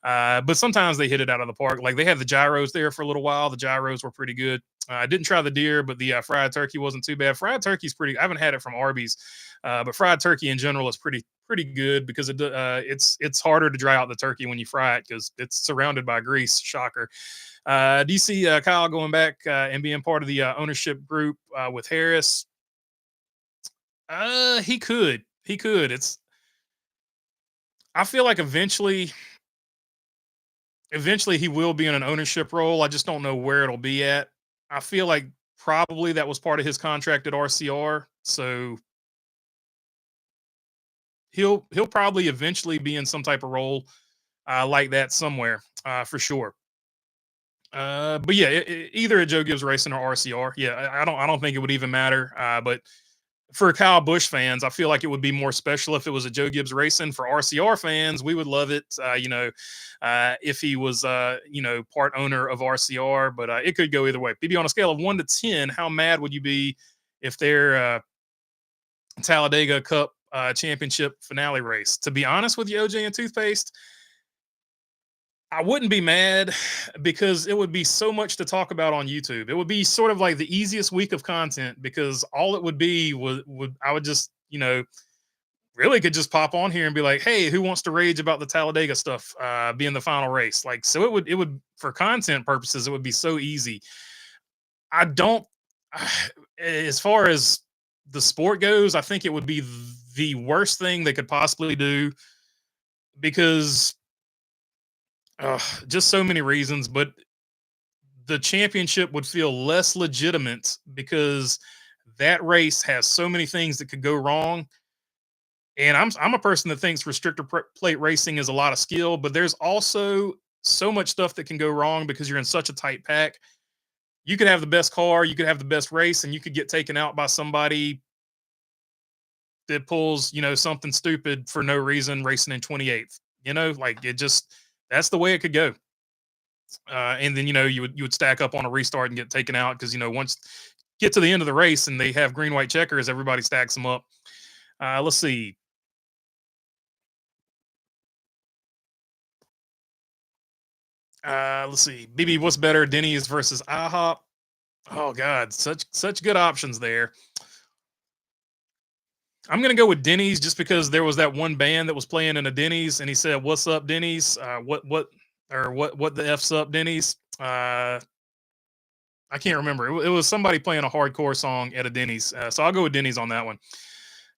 But sometimes they hit it out of the park. Like they had the gyros there for a little while. The gyros were pretty good. I didn't try the deer, but the fried turkey wasn't too bad. Fried turkey's pretty. I haven't had it from Arby's, but fried turkey in general is pretty good because it's harder to dry out the turkey when you fry it because it's surrounded by grease. Shocker. Do you see Kyle going back and being part of the ownership group with Harris? He could. He could. It's. I feel like eventually he will be in an ownership role. I just don't know where it'll be at. I feel like probably that was part of his contract at RCR, so he'll probably eventually be in some type of role like that somewhere for sure. But yeah, either at Joe Gibbs Racing or RCR. Yeah, I don't think it would even matter. But for Kyle Busch fans, I feel like it would be more special if it was a Joe Gibbs Racing. For RCR fans, we would love it, if he was, part owner of RCR. But it could go either way. Maybe on a scale of 1 to 10, how mad would you be if their Talladega Cup championship finale race? To be honest with you, OJ and Toothpaste, I wouldn't be mad because it would be so much to talk about on YouTube. It would be sort of like the easiest week of content because all it would be would I would just, really could just pop on here and be like, "Hey, who wants to rage about the Talladega stuff being the final race?" Like, so it would for content purposes, it would be so easy. I don't as far as the sport goes, I think it would be the worst thing they could possibly do because just so many reasons, but the championship would feel less legitimate because that race has so many things that could go wrong. And I'm a person that thinks plate racing is a lot of skill, but there's also so much stuff that can go wrong because you're in such a tight pack. You could have the best car, you could have the best race, and you could get taken out by somebody that pulls, something stupid for no reason, racing in 28th. Like it just that's the way it could go. And then you would stack up on a restart and get taken out because once get to the end of the race and they have green white checkers, everybody stacks them up. Let's see. Let's see. BB, what's better, Denny's versus IHOP? Oh God, such good options there. I'm gonna go with Denny's just because there was that one band that was playing in a Denny's, and he said, "What's up, Denny's? What the f's up, Denny's?" I can't remember. It was somebody playing a hardcore song at a Denny's, so I'll go with Denny's on that one.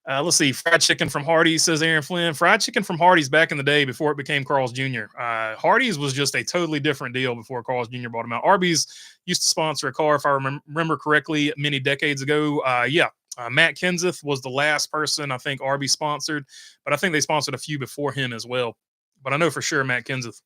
Let's see. Fried chicken from Hardee's, says Aaron Flynn. Fried chicken from Hardee's back in the day before it became Carl's Jr. Hardee's was just a totally different deal before Carl's Jr. bought them out. Arby's used to sponsor a car, if I remember correctly, many decades ago. Yeah. Matt Kenseth was the last person I think Arby's sponsored, but I think they sponsored a few before him as well. But I know for sure Matt Kenseth.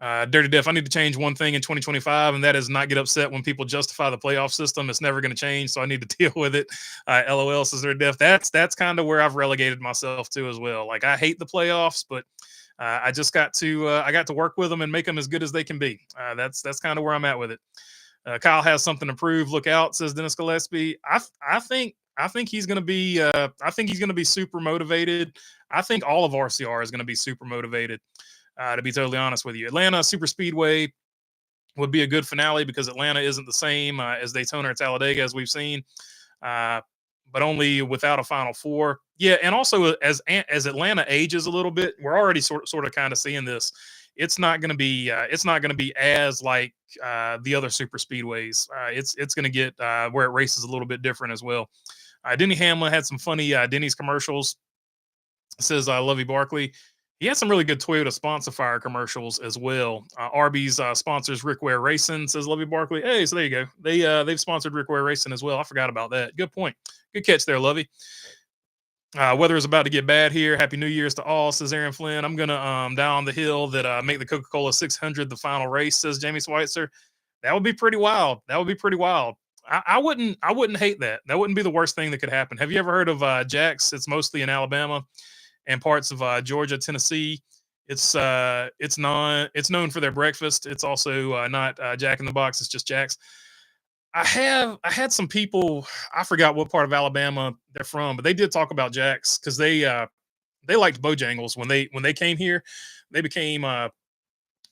Dirty Diff, I need to change one thing in 2025, and that is not get upset when people justify the playoff system. It's never going to change, so I need to deal with it. LOL, says Dirty Diff. That's kind of where I've relegated myself to as well. Like I hate the playoffs, but I just got to I got to work with them and make them as good as they can be. That's kind of where I'm at with it. Kyle has something to prove. Look out, says Dennis Gillespie. I think he's going to be I think he's going to be super motivated. I think all of RCR is going to be super motivated. To be totally honest with you, Atlanta Super Speedway would be a good finale because Atlanta isn't the same as Daytona or Talladega as we've seen, uh, but only without a Final Four. Yeah, and also as Atlanta ages a little bit, we're already sort of kind of seeing this. It's not going to be as like the other super speedways. It's going to get where it races a little bit different as well. Denny Hamlin had some funny Denny's commercials. Says Lovey Barkley. He had some really good Toyota sponsor fire commercials as well. Arby's sponsors Rick Ware Racing, says Lovey Barkley. Hey, so there you go. They've sponsored Rick Ware Racing as well. I forgot about that. Good point. Good catch there, Lovey. Weather is about to get bad here. Happy New Year's to all, says Aaron Flynn. I'm gonna down the hill that make the Coca-Cola 600 the final race, says Jamie Schweitzer. That would be pretty wild. That would be pretty wild. I wouldn't hate that. That wouldn't be the worst thing that could happen. Have you ever heard of Jack's? It's mostly in Alabama and parts of Georgia, Tennessee. It's known for their breakfast. It's also not Jack in the Box. It's just Jack's. I had some people. I forgot what part of Alabama they're from, but they did talk about Jack's because they liked Bojangles when they came here. They became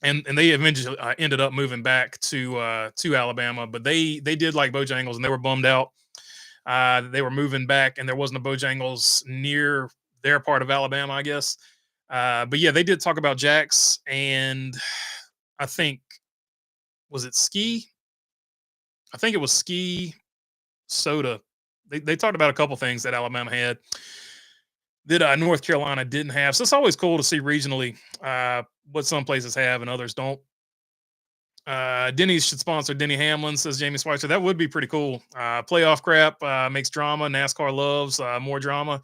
and they eventually ended up moving back to Alabama, but they did like Bojangles and they were bummed out. They were moving back and there wasn't a Bojangles near their part of Alabama, I guess. But yeah, they did talk about Jack's and I think was it Ski? I think it was Ski Soda. They talked about a couple things that Alabama had that North Carolina didn't have. So it's always cool to see regionally what some places have and others don't. Denny's should sponsor Denny Hamlin, says Jamie Schweitzer. That would be pretty cool. Playoff crap makes drama. NASCAR loves more drama.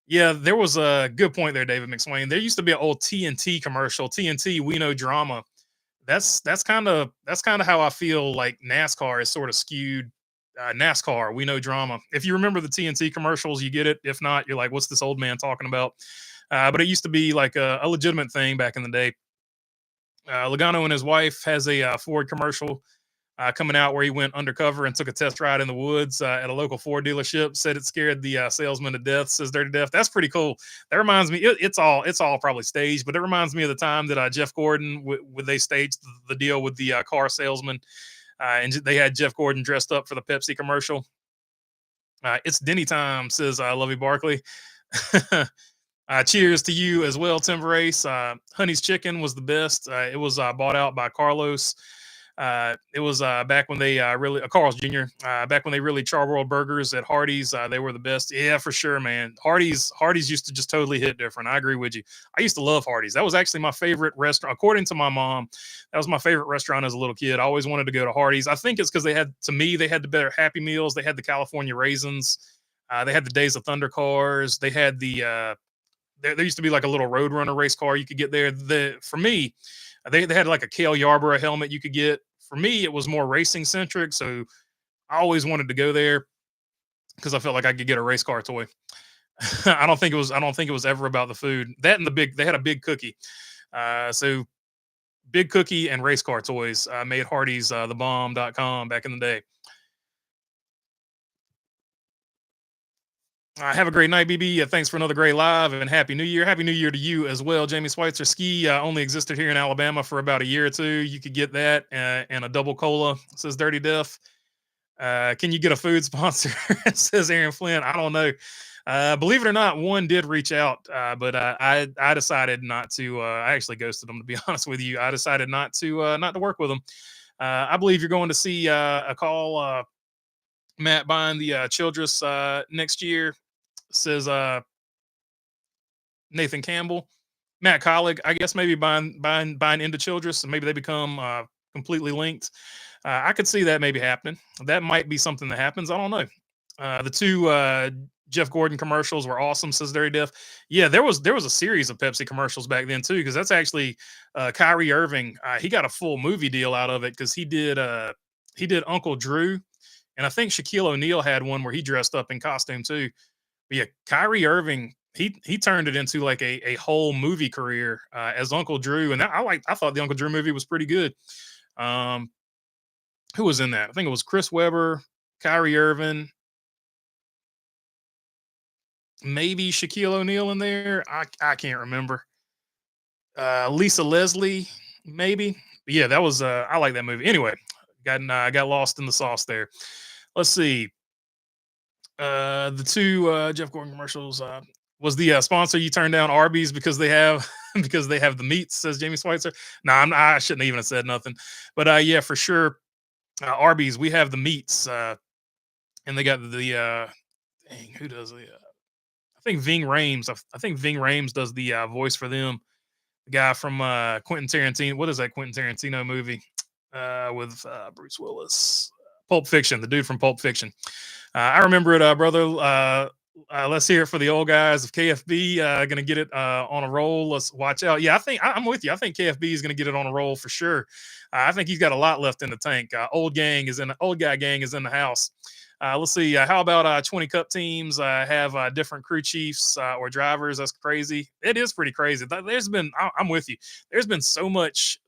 Yeah, there was a good point there, David McSwain. There used to be an old TNT commercial. TNT, we know drama. That's kind of how I feel like NASCAR is sort of skewed. NASCAR, we know drama. If you remember the TNT commercials, you get it. If not, you're like, what's this old man talking about? But it used to be like a legitimate thing back in the day. Logano and his wife has a Ford commercial coming out where he went undercover and took a test ride in the woods at a local Ford dealership. Said it scared the salesman to death. Says Dirty Death. That's pretty cool. That reminds me. It's all probably staged, but it reminds me of the time that Jeff Gordon when they staged the deal with the car salesman, and they had Jeff Gordon dressed up for the Pepsi commercial. It's Denny time, says Lovey Barkley. Cheers to you as well, Tim Race. Honey's Chicken was the best. It was bought out by Carlos. It was back when they really Carl's Jr. Back when they really charboiled burgers at Hardee's. They were the best. Yeah, for sure, man. Hardee's used to just totally hit different. I agree with you. I used to love Hardee's. That was actually my favorite restaurant, according to my mom. That was my favorite restaurant as a little kid. I always wanted to go to Hardee's. I think it's because they had the better Happy Meals. They had the California raisins. They had the Days of Thunder cars. They had the there used to be like a little Roadrunner race car you could get there. For me, they had like a Cale Yarborough helmet you could get. For me, it was more racing centric, so I always wanted to go there because I felt like I could get a race car toy. I don't think it was ever about the food. That and they had a big cookie. So big cookie and race car toys made Hardee's thebomb.com back in the day. Have a great night, BB. Thanks for another great live and Happy New Year. Happy New Year to you as well, Jamie Schweitzer. Ski only existed here in Alabama for about a year or two. You could get that and a double cola, says Dirty Death. Can you get a food sponsor, says Aaron Flynn. I don't know. Believe it or not, one did reach out, but I decided not to. I actually ghosted them, to be honest with you. I decided not to work with them. I believe you're going to see a call Matt buying the Childress next year, says Nathan Campbell. Matt Collig, I guess maybe buying into Childress and maybe they become completely linked. I could see that maybe happening. That might be something that happens. I don't know. The two Jeff Gordon commercials were awesome, says Dirty Diff. Yeah, there was a series of Pepsi commercials back then too, because that's actually Kyrie Irving. He got a full movie deal out of it because he did Uncle Drew, and I think Shaquille O'Neal had one where he dressed up in costume too. But yeah, Kyrie Irving, he turned it into like a whole movie career as Uncle Drew, and I thought the Uncle Drew movie was pretty good. Um, who was in that? I think it was Chris Webber, Kyrie Irving, maybe Shaquille O'Neal in there. I can't remember. Lisa Leslie, maybe. But yeah, that was I like that movie. Anyway, got lost in the sauce there. Let's see. The two Jeff Gordon commercials was the sponsor you turned down Arby's because they have because they have the meats, says Jamie Schweitzer. No, I shouldn't even have said nothing. But yeah, for sure. Arby's, we have the meats, and they got the dang, who does the I think Ving Rhames. I think Ving Rhames does the voice for them. The guy from Quentin Tarantino. What is that Quentin Tarantino movie with Bruce Willis? Pulp Fiction. The dude from Pulp Fiction. I remember it, brother. Let's hear it for the old guys of KFB. Going to get it on a roll. Let's watch out. Yeah, I'm with you. I think KFB is going to get it on a roll for sure. I think he's got a lot left in the tank. Old guy gang is in the house. Let's see. How about 20 Cup teams have different crew chiefs or drivers? That's crazy. It is pretty crazy. I'm with you. There's been so much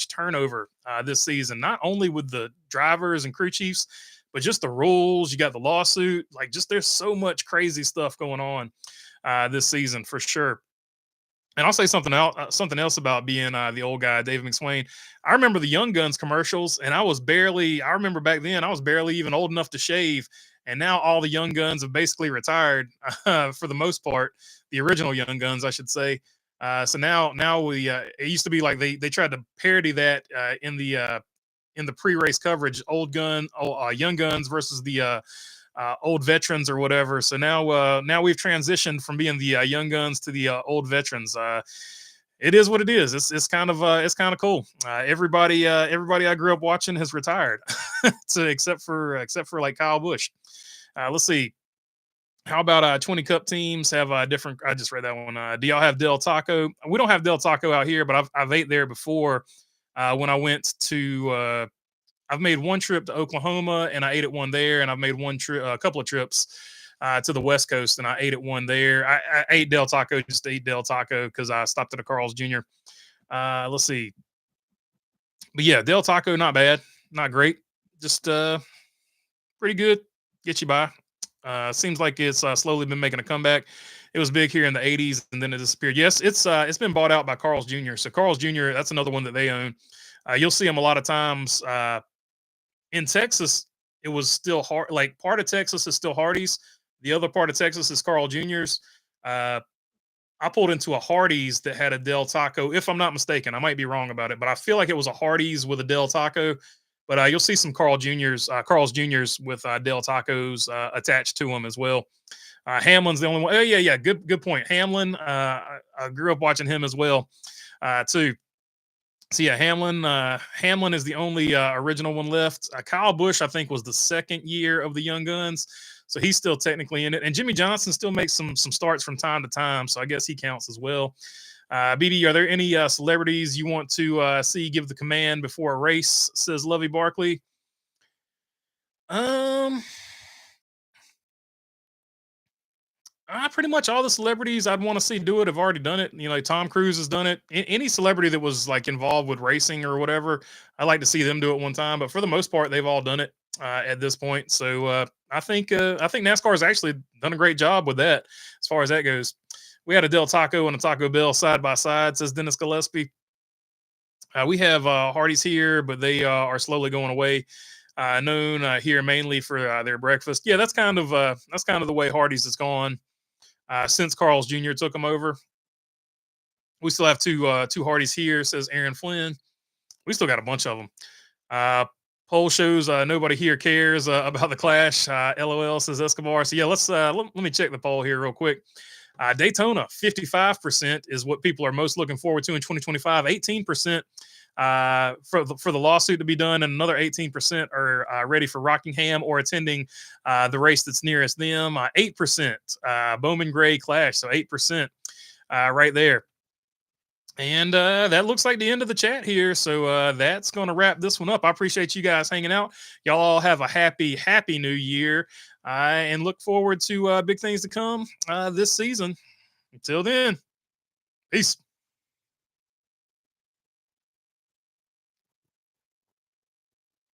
turnover this season. Not only with the drivers and crew chiefs, but just the rules. You got the lawsuit. Like, just there's so much crazy stuff going on this season for sure. And I'll say something else about being the old guy, David McSwain. I remember the Young Guns commercials, and I remember back then, I was barely even old enough to shave. And now all the Young Guns have basically retired for the most part, the original Young Guns, I should say. So now it used to be like they tried to parody that in the pre-race coverage, Young Guns versus the old veterans or whatever. So now we've transitioned from being the Young Guns to the old veterans. It is what it is. It's kind of cool. Everybody I grew up watching has retired, so except for like Kyle Busch. Let's see. How about 20 Cup teams have different? I just read that one. Do y'all have Del Taco? We don't have Del Taco out here, but I've ate there before when I went to. I've made one trip to Oklahoma and I ate at one there, and I've made a couple of trips to the West Coast and I ate at one there. I ate Del Taco just to eat Del Taco because I stopped at a Carl's Jr. Let's see, but yeah, Del Taco not bad, not great, just pretty good, get you by. Seems like it's slowly been making a comeback. It was big here in the 80s and then it disappeared. Yes, it's been bought out by Carl's Jr. So Carl's Jr., that's another one that they own. You'll see them a lot of times. In Texas, it was still hard. Like, part of Texas is still Hardee's. The other part of Texas is Carl Jr.'s. I pulled into a Hardee's that had a Del Taco, if I'm not mistaken. I might be wrong about it, but I feel like it was a Hardee's with a Del Taco. But you'll see some Carl's Jr.'s with Del Tacos attached to them as well. Hamlin's the only one. Oh yeah. Good point. Hamlin. I grew up watching him as well, too. So yeah, Hamlin is the only original one left. Kyle Busch, I think, was the second year of the Young Guns, so he's still technically in it. And Jimmy Johnson still makes some starts from time to time, so I guess he counts as well. BB, are there any celebrities you want to see give the command before a race? Says Lovey Barkley. Pretty much all the celebrities I'd want to see do it have already done it. Like Tom Cruise has done it. Any celebrity that was like involved with racing or whatever, I'd like to see them do it one time. But for the most part, they've all done it at this point. So I think NASCAR has actually done a great job with that as far as that goes. We had a Del Taco and a Taco Bell side by side, says Dennis Gillespie. We have Hardee's here, but they are slowly going away. Known here mainly for their breakfast. Yeah, that's kind of the way Hardee's has gone. Since Carl's Jr. took them over. We still have two Hardee's here, says Aaron Flynn. We still got a bunch of them. Poll shows nobody here cares about the clash. LOL, says Escobar. So yeah, let me check the poll here real quick. Daytona, 55% is what people are most looking forward to in 2025. 18% for the lawsuit to be done, and another 18% are ready for Rockingham or attending the race that's nearest them. 8% Bowman Gray Clash, so 8% right there. And that looks like the end of the chat here. So that's going to wrap this one up. I appreciate you guys hanging out. Y'all all have a happy new year, and look forward to big things to come this season. Until then, peace.